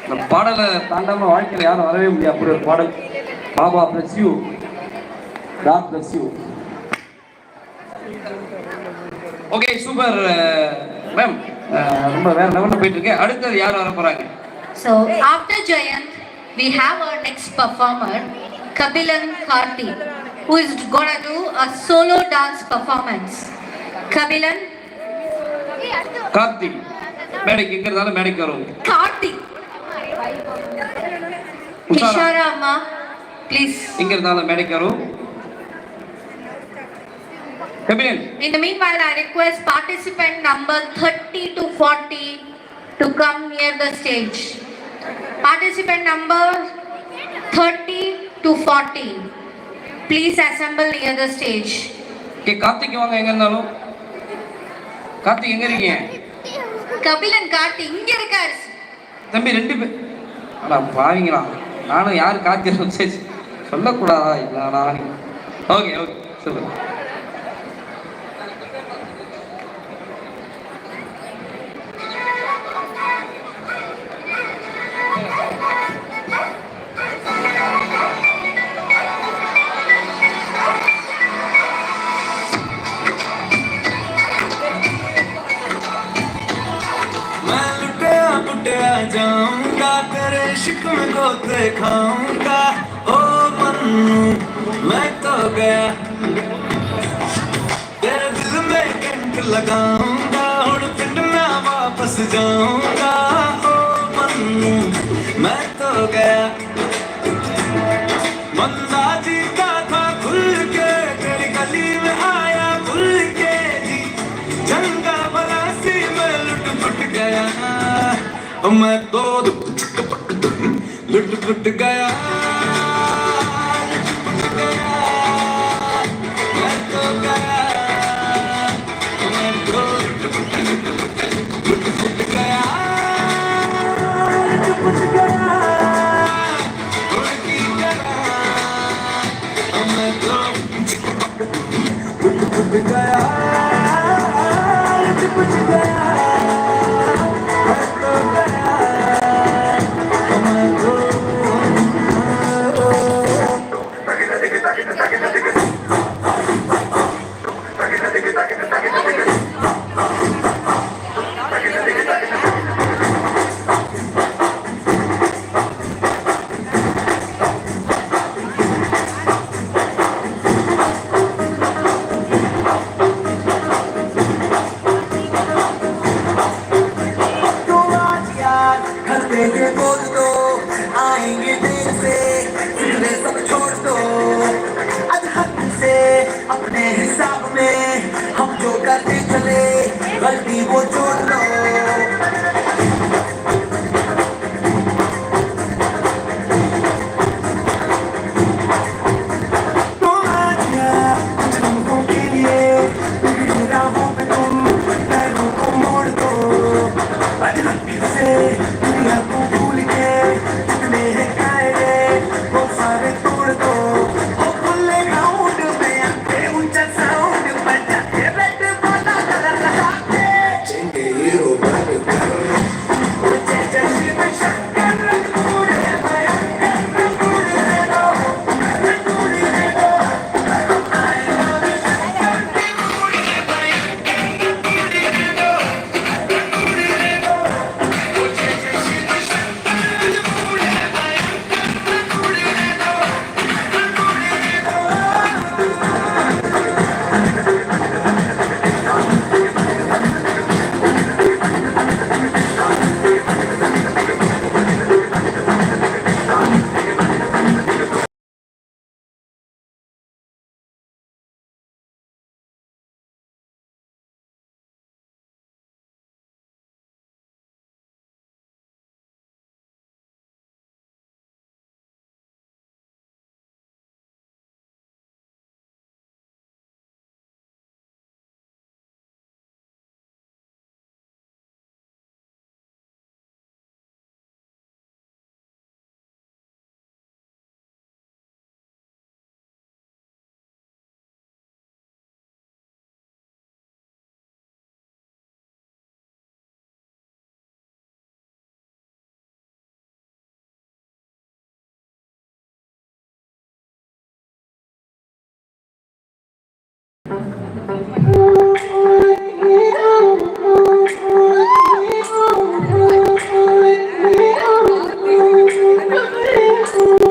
இந்த பாடலை தாண்டாம வாழ்க்கையில் யாரும் வரவே முடியாது. அப்படி ஒரு பாடல். Baba bless you, God bless you. Okay super ma'am, ரொம்ப வேற லெவலில் போயிட்டு இருக்கு. அடுத்தது யார் வர போறாங்க? So after Jayant, we have our next performer, Kabilan Karthi, who is gonna do a solo dance performance. Kabilan Karthik மேடைக்கு எங்க இருந்தாலும் மேடைக்கு வரும். Karthi. Ishara amma, please. எங்க இருந்தாலும் மேடைக்கு வரும். Kabilan. In the meanwhile, I request participant number 30 to 40 to come near the stage. Participant number 30 to 40, please assemble near the stage. Okay, Karthik வாங்க எங்க இருந்தாலும். கார்த்திக் எங்க இருக்கீங்க? கபிலன் கார்த்தி இங்க இருக்காரு. தம்பி ரெண்டு பேர். அட பாவீங்களா, நானும் யார் கார்த்திக் சரி சொல்லக்கூடாதா? இல்லடா. Okay super. जाऊंगा तेरे इश्क में गोते खाऊंगा ओ मन्नू मैं तो गया तेरे दिल में कंठ लगाऊंगा और पिंड में वापस जाऊंगा ओ मन्नू मैं तो गया मैं तो लुट पुट गया मैं तो गया मैं तो लुट पुट गया लुट पुट गया उड़ती गया मैं तो लुट पुट गया लुट पुट गया मैं तो गया मैं तो आएंगे देर से फिक्रे सब छोड़ दो अधहद से अपने हिसाब में हम जो करते चले गलती वो छोड़ लो तो आजा कुछ लोगों के लिए बिगड़ी राहों पे तुम पैरों को मोड़ दो अधहद से दुनिया को भूल के जितने हैं कायदे वो सारे तोड़ दो हो खुले ग्राउंड में आते ऊंचा साउंड बजा के बैठ बोला कलर लगाते चेंगे हीरो बन कर मुझे जैसे मैं शक्कर रखूंगा मैं रखूंगा दो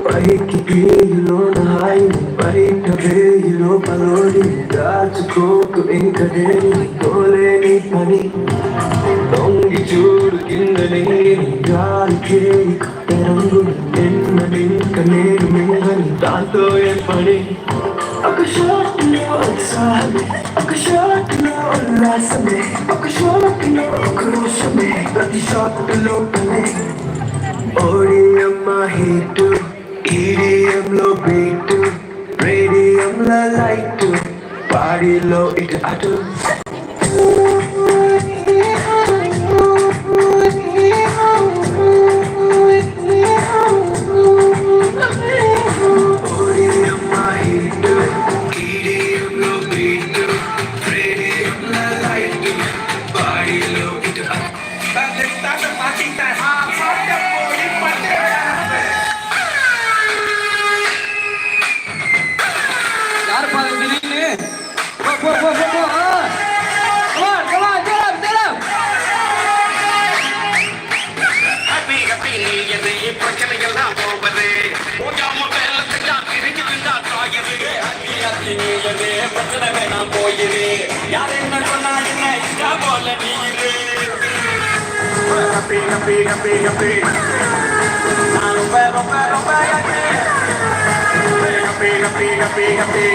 Bike you know the high, bike away you know palodi, that's coke in kadeni, dole ni pani, dongi chud kindani, gaal ke karangu, enna din kaneru mingani, dato ye pani. Akashot no outside, akashot no lasame, akashot no krushame, prati shot lokane. Odium mahitu, EDM lo beatu, radium la lightu, party lo it atu. Odium mahitu, EDM lo beatu, radium la lightu, party lo it atu. That's a party time. யார் பாரு திடீர்னு போ போ போ போ போ come on tell him happy happy நீ எது பிரச்சனை எல்லாம் போவது ஓடாம வேலை செஞ்சா பிரிஞ்சு விட்டா தாயது ஹாப்பி ஹாப்பி நீ எது பிரச்சனை வேணாம் போயிரு யார் என்ன சொன்னா என்ன இஷ்டா போல நீ இரு ஹாப்பி ஹாப்பி ஹாப்பி ஹாப்பி நான் ரொம்ப happy happy happy happy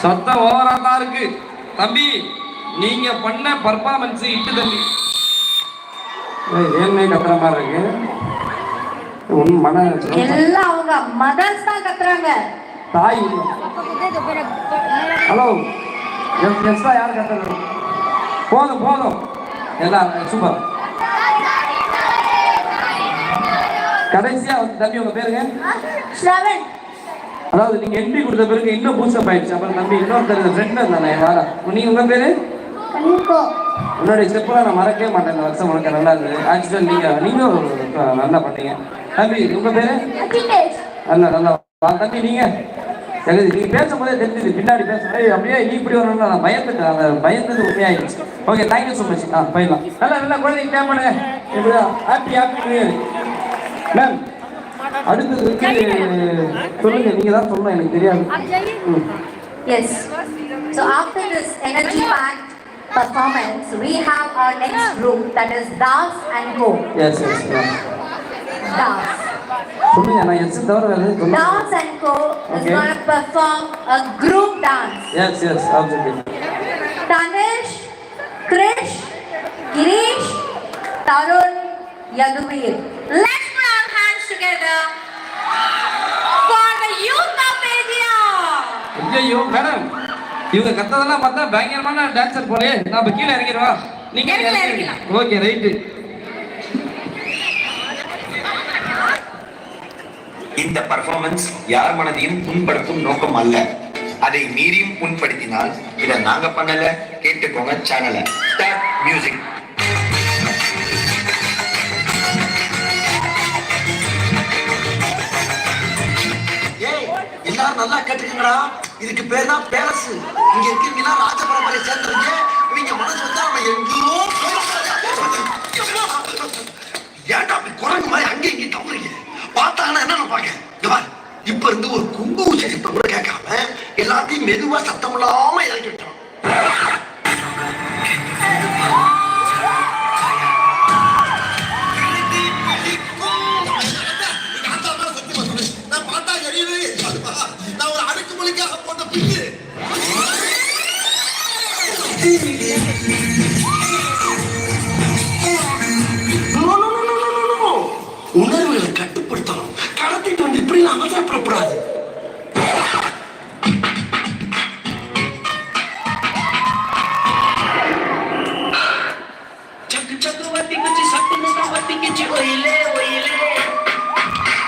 சத்தம் ஓவரா தான் இருக்கு தம்பி. நீங்க பண்ண பர்ஃபார்மன்ஸ் இட்டு தம்பி. ஏன் கத்துற மாதிரி இருக்கு? மன எல்லாம் அவங்க மதர்ஸ் தான் கத்துறாங்க. தாய் ஹலோ எக்ஸ்ட்ரா யார் கத்துறது? போதும் போதும் எல்லாம் சூப்பர். கடைசியா தம்பி உங்க பேருங்க? ஸ்ரவன். அதாவது நீங்க என்ட்ரி கொடுத்த பிறகு இன்னும் பூஸ்டப் ஆயிடுச்சு. அப்புறம் தம்பி இன்னொருத்தர் ஃப்ரெண்ட் இருந்தானே யாரா? நீங்க உங்க பேரு? உன்னுடைய ஸ்டெப்லாம் நான் மறக்கவே மாட்டேன். இந்த வருஷம் உனக்கு நல்லா இருந்தது. ஆக்சுவலா நீங்களும் நல்லா பண்ணீங்க. தம்பி உங்க பேரு? நல்லா நல்லா தம்பி. நீங்க நீங்க பேசும்போதே தெரிஞ்சது பின்னாடி பேசுறேன் அப்படியே நீ இப்படி வரணும்னா நான் பயந்துட்டேன். அந்த பயந்தது உண்மையாயிடுச்சு. Okay thank you so much. போயிடலாம். நல்லா நல்லா குழந்தைங்க கேம் பண்ணுங்க. எப்படியா happy happy new year ma'am. அடுத்தது சொல்லுங்க, நீங்க தான் சொல்லணும், எனக்கு தெரியாது. Yes. So after this energy-packed performance, we have our next group, that is Das and Co. Yes, yes, yeah. Das. சொல்லுங்க, நான் எஸ் தவிர வேற எதுவும் சொல்லுங்க. Das and Co. is going to perform a group dance. Yes, yes, absolutely. Tanish, Krish, Girish, Tarun, Yaduvir. Let's put our hands together for the youth of India. ஐயோ madam, இவங்க கத்ததெல்லாம் பார்த்தா பயங்கரமான டான்சர் போலே. நான் கீழே இறங்கிடுவா. நீங்க இறங்கிடலாம். Okay right. இந்த பர்ஃபார்மன்ஸ் யார் மனதையும் புண்படுத்தும் நோக்கம் அல்ல. அதை மீறியும் புண்படுத்தினால் இதை நாங்க பண்ணல, கேட்டுக்கோங்க சேனலை. Start music. எல்லாரும் நல்லா கேட்டுக்கங்கடா. இதுக்கு பேர் தான் பேலஸ். இங்க இருக்கீங்கன்னா ராஜ பரம்பரை சேர்ந்துருங்க. இவங்க மனசு வச்சா நம்ம எங்கேயோ ஏன்டா அப்படி குரங்கு மாதிரி அங்கே இங்கே தவறீங்க? பார்த்தாங்கன்னா என்ன நினைப்பாங்க? இப்ப இருந்து ஒரு குங்கு ஊசி சத்தம் கூட கேட்காம எல்லாத்தையும் மெதுவா சத்தம் இல்லாம இறக்கி விட்டோம். நான் பார்த்தா எரியுது. நான் ஒரு அடுக்குமொழிக்காக போட்ட பிள்ளை. உணர்வுகளை கட்டுப்படுத்தணும். கடத்திட்டு வந்து இப்படி நான் அவசரப்படக்கூடாது. சக்கு சக்கு வத்தி குச்சி சட்டு முகம் வத்தி கிச்சி ஒயிலே ஒயிலே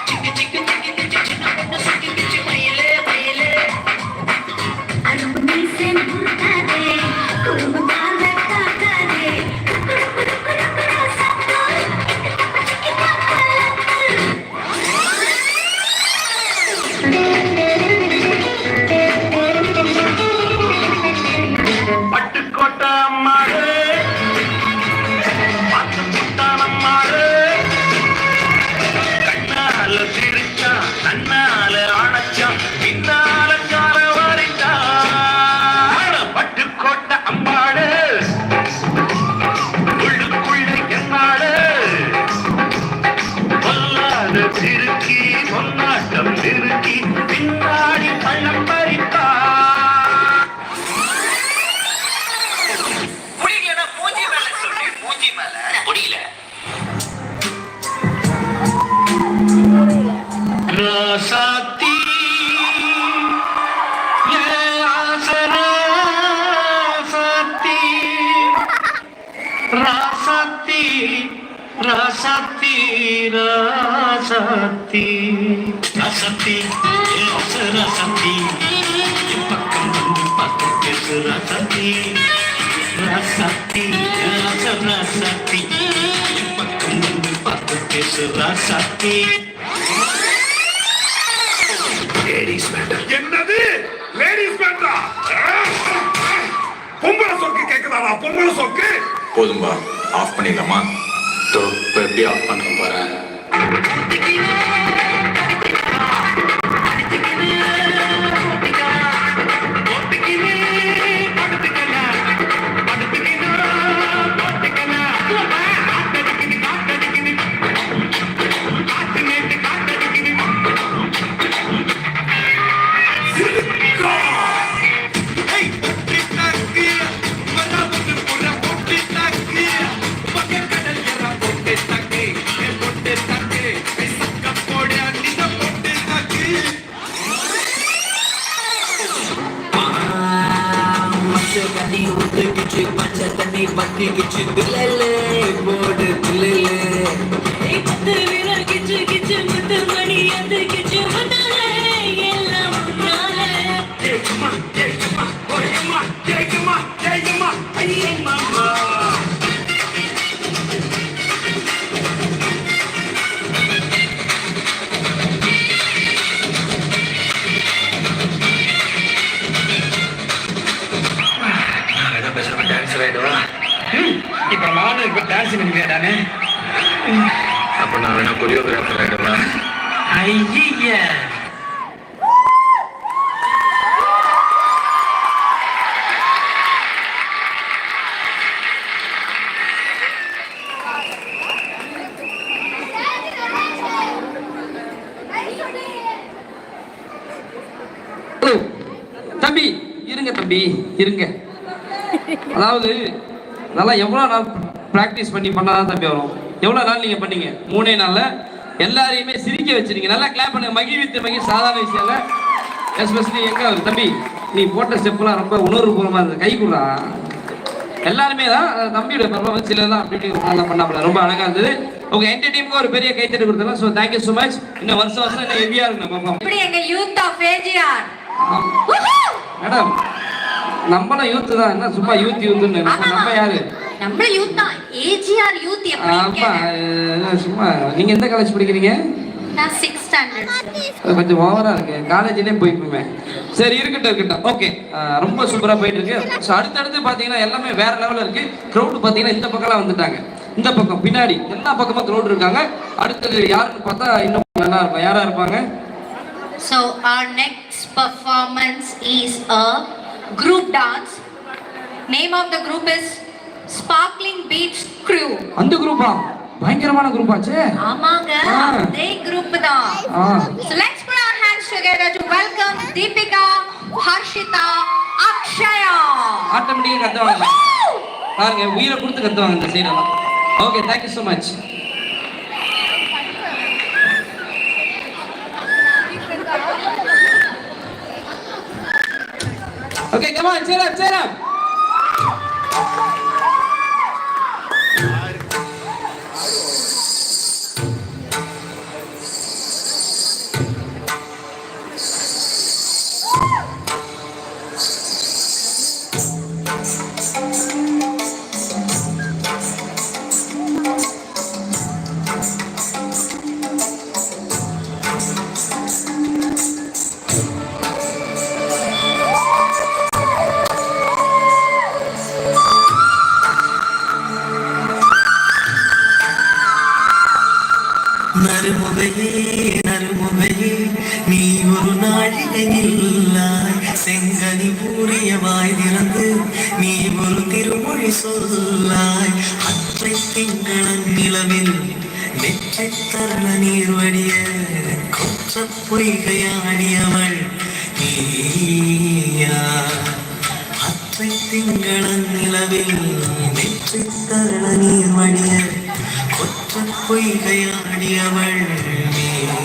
சிக்கு சிக்கு சிக்கு கிச்சி சின்ன பொண்ணு சிக்கி கிச்சி ஒயிலே ஒயிலே அரும்பு மீசை முறுக்காதே குறும்பு கால் வெட்டாதே பட்டுக்கோட்டை அம்மாடு, பட்டு புட்டான அம்மாடு, கண்ணால சிரிச்சா கண்ணால அணைச்சா பின்னால கால வரைச்சா. பட்டுக்கோட்டை அம்மாடு உள்ளுக்குள்ள என்னாடு பொல்லாத சிறுக்கி பொன்னாட்டம் சிறுக்கி பின்னாடி பள்ளம் பறித்தா. முடியலன்னா மூஞ்சி மேல சொல்லி மூஞ்சி மேல முடியல. ராசாத்தி ராசாத்தி ராசாத்தி ராசாத்தி ராசாத்தி ராசாத்தி பக்கம் வந்து பார்த்து பேசு ராசாத்தி ராசாத்தி ராசாத்தி பக்கம் வந்து பார்த்து பேசு ராசாத்தி. Ladies matter. என்னது லேடிஸ் மேட்டரா? பொம்பளை சொக்கு கேக்குதாடா? பொம்பளை சொக்கு போதும்பா, ஆஃப் பண்ணிடலாமா? எப்படி ஆஃப் பண்ண போறேன்? கிச்சி கிச்சி தில்லே போடு தில்லே கிச்சு கிச்சு முத்து மணி அந்த கிச்சு முன்னாலே எல்லாம் முன்னாலே ஏய்மா ஏய்மா ஓய்மா ஏய்மா ஏய்மா ஐயம்மா இப்போ நானும் இப்போ டான்ஸ் நினைக்கிறேன் அப்ப நான் வேணா கொரியோகிராஃபர் ஆயிடுவேன். ஐயா தம்பி இருங்க தம்பி இருங்க. அதாவது அதெல்லாம் எவ்வளோ நாள் ப்ராக்டிஸ் பண்ணி பண்ணாதான் தம்பி வரும். எவ்வளோ நாள் நீங்கள் பண்ணீங்க? 3 நாளில் எல்லாரையுமே சிரிக்க வச்சிருக்கீங்க. நல்லா கிளாப் பண்ணுங்க. மகிழ்வித்து மகிழ் சாதாரண விஷயம் இல்லை. எஸ்பெஷலி எங்கே தம்பி நீ போட்ட ஸ்டெப்லாம் ரொம்ப உணர்வுபூர்வமாக இருந்தது. கை கொடுறா. எல்லாருமே தான் தம்பியோட பர்ஃபார்மன்ஸ் சில தான் அப்படி நல்லா பண்ணாமல் ரொம்ப அழகாக இருந்தது. ஓகே என்டர் டீமுக்கு ஒரு பெரிய கைத்தட்டு கொடுத்துருலாம். So thank you so much. இன்னும் வருஷம் வருஷம் இன்னும் ஹெவியாக இருக்கணும் பர்ஃபார்ம். இப்படி எங்க யூத் ஆஃப் ஏஜிஆர் மேடம் நம்மளும் யூத் தான். என்ன சும்மா யூத்துன்னு நம்ம யாரு? நம்ம யூத் தான். ஏஜிஆர் யூத் ஆமா சும்மா. நீங்க எந்த காலேஜ் படிக்கிறீங்க? நான் 6th ஸ்டாண்டர்ட். கொஞ்சம் ஓவரா இருக்கு. காலேஜ்லயே போய்க்குமே. சரி இருக்கட்டும். ஓகே ரொம்ப சூப்பரா போயிட்டு இருக்கு. ஸோ அடுத்தடுத்து பாத்தீங்கன்னா எல்லாமே வேற லெவல்ல இருக்கு. க்ரௌட் பாத்தீங்கன்னா இந்த பக்கம்லாம் வந்துட்டாங்க. இந்த பக்கம் பின்னாடி எல்லா பக்கமும் க்ரௌட் இருக்காங்க. அடுத்தது யாருன்னு பார்த்தா இன்னும் நல்லா இருக்கும். யாரா இருப்பாங்க? So our next performance is a group dance. Name of the group is Sparkling Beach Crew. அந்த குரூப்பா? பயங்கரமான குரூப் ஆச்சே. ஆமாங்க அதே குரூப் தான். So let's put our hands together to welcome Deepika, Harshita, Akshaya. ஆட்டோமேட்டிக்கா கத்துவாங்க. பாருங்க உயிரை கொடுத்து கத்துவாங்க இந்த சைடெல்லாம். Okay thank you so much. Okay, come on, cheer up. நறுமுகையே நீ ஒரு நாழிகையில்லாய் செங்கனி பூரிய வாய் திறந்து நீ ஒரு திருமொழி சொல்லாய் அற்றை திங்களன் நிலவில் நெற்றை தருண நீர் வடிய கொற்ற பொய்கையாடியவள் நீயா அற்றை திங்களன் நிலவில் நெற்றை தருண நீர் வடிய கொற்ற பொய்கையாடியவள் நீயா.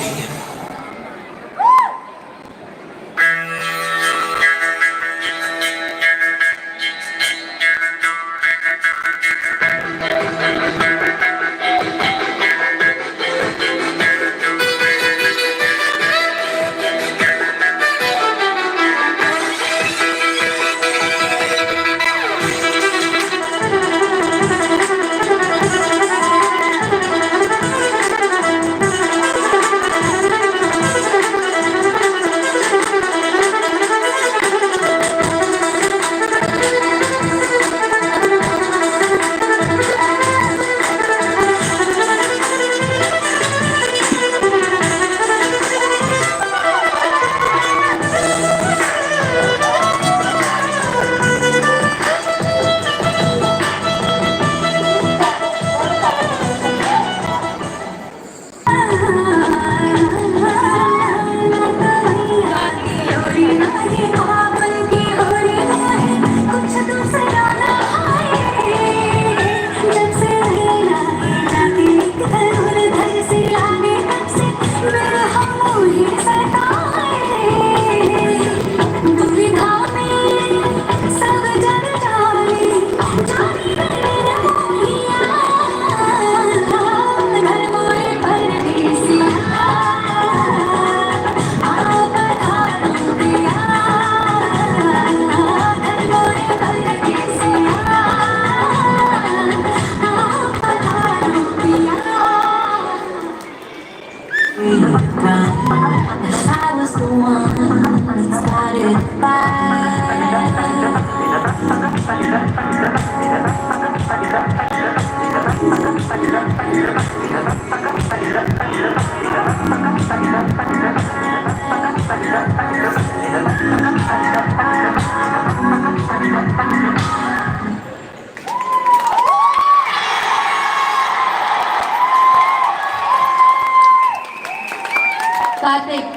Karthik,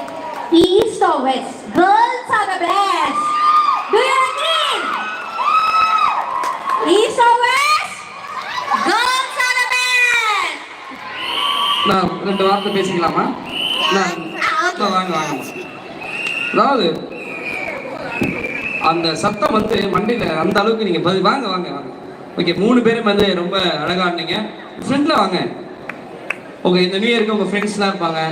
east or west? Girls are the best. Do you agree? East or west? Girls are the best. நான் 2 வார்த்தை பேசிக்கலாமா? வாங்க அதாவது அந்த சத்தம் வந்து மண்டியில் அந்த அளவுக்கு நீங்கள் வாங்க வாங்க வாங்க. ஓகே, 3 பேரும் வந்து ரொம்ப அழகாக இருந்தீங்க. ஃப்ரெண்டில் வாங்க. ஓகே, இந்த நியூ இயருக்கு உங்கள் ஃப்ரெண்ட்ஸ்லாம் இருப்பாங்க.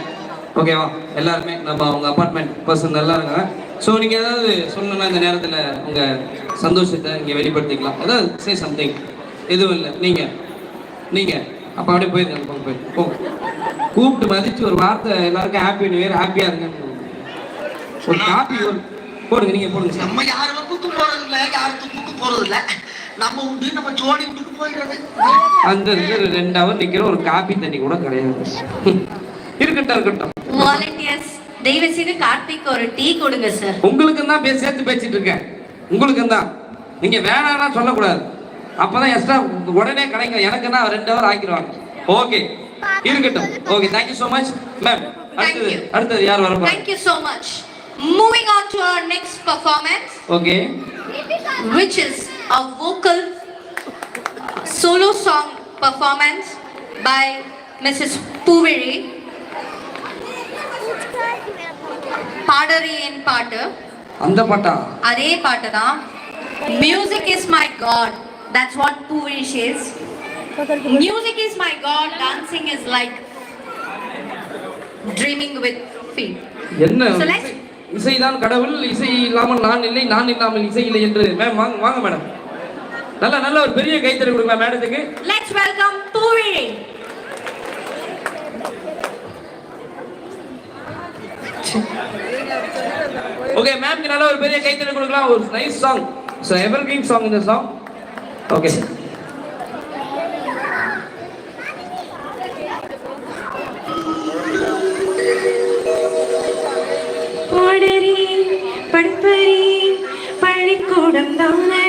ஓகேவா? எல்லாருமே நம்ம அவங்க அப்பார்ட்மெண்ட் பர்சன் எல்லாம் இருக்காங்க. ஸோ நீங்கள் ஏதாவது சொல்லணும்னா இந்த நேரத்தில் உங்கள் சந்தோஷத்தை இங்கே வெளிப்படுத்திக்கலாம். ஏதாவது சே சம்திங். எதுவும் இல்லை. நீங்கள் அப்போ அப்படியே போயிருக்காங்க. போங்க கூப்பிட்டு மதித்து ஒரு வார்த்தை எல்லாருக்கும் ஹாப்பி நியூ இயர், ஹாப்பியாக இருங்க. ஒரு காப்பி போடுங்க, நீங்கள் போடுங்க. நம்ம யாரும் கூட்டு போறது இல்லை, யாரும் கூட்டு போறது இல்லை. நம்ம உண்டு, நம்ம ஜோடி விட்டுட்டு போயிடுறது. அந்த 2 ஹவர் நிற்கிற ஒரு காப்பி தண்ணி கூட கிடையாது. இருக்கட்டும். வாலண்டியர்ஸ், தயவு செய்து கார்த்திக் ஒரு டீ கொடுங்க சார். உங்களுக்கு தான் சேர்த்து பேசிட்டு இருக்கேன். உங்களுக்கு தான். நீங்க வேணாம்னா சொல்லக்கூடாது. அப்பதான் எக்ஸ்ட்ரா உடனே கிடைக்கும். எனக்குன்னா 2 ஹவர் ஆக்கிடுவாங்க. ஓகே, இருக்கட்டும். Okay, thank you so much ma'am. அடுத்தது யார் வர போறாங்க? Thank you so much. Moving on to our next performance. Okay. Which is a vocal solo song performance by Mrs. Puveri. பாடரி என் பாட்டு. அந்த பாட்டா? அதே பாட்டு தான். Music is my God. That's what Puveri says. Music is my God. Dancing is like dreaming with feet. என்ன? So let's இசைதான் கடவுள், இசை இல்லாமல் நான் இல்லை, நான் இல்லாமல் இசை இல்லை என்று. மேம் வாங்க மேடம். நல்ல ஒரு பெரிய கைத்தறி கொடுங்க மேடத்துக்கு. Let's welcome Puveri. ஓகே, மேம்க்கு நல்ல ஒரு பெரிய கைத்தறி கொடுக்கலாம். ஒரு nice song. So evergreen song இந்த சாங். ஓகே. பாடரி படுப்பரி பள்ளிக்கூடம் தானே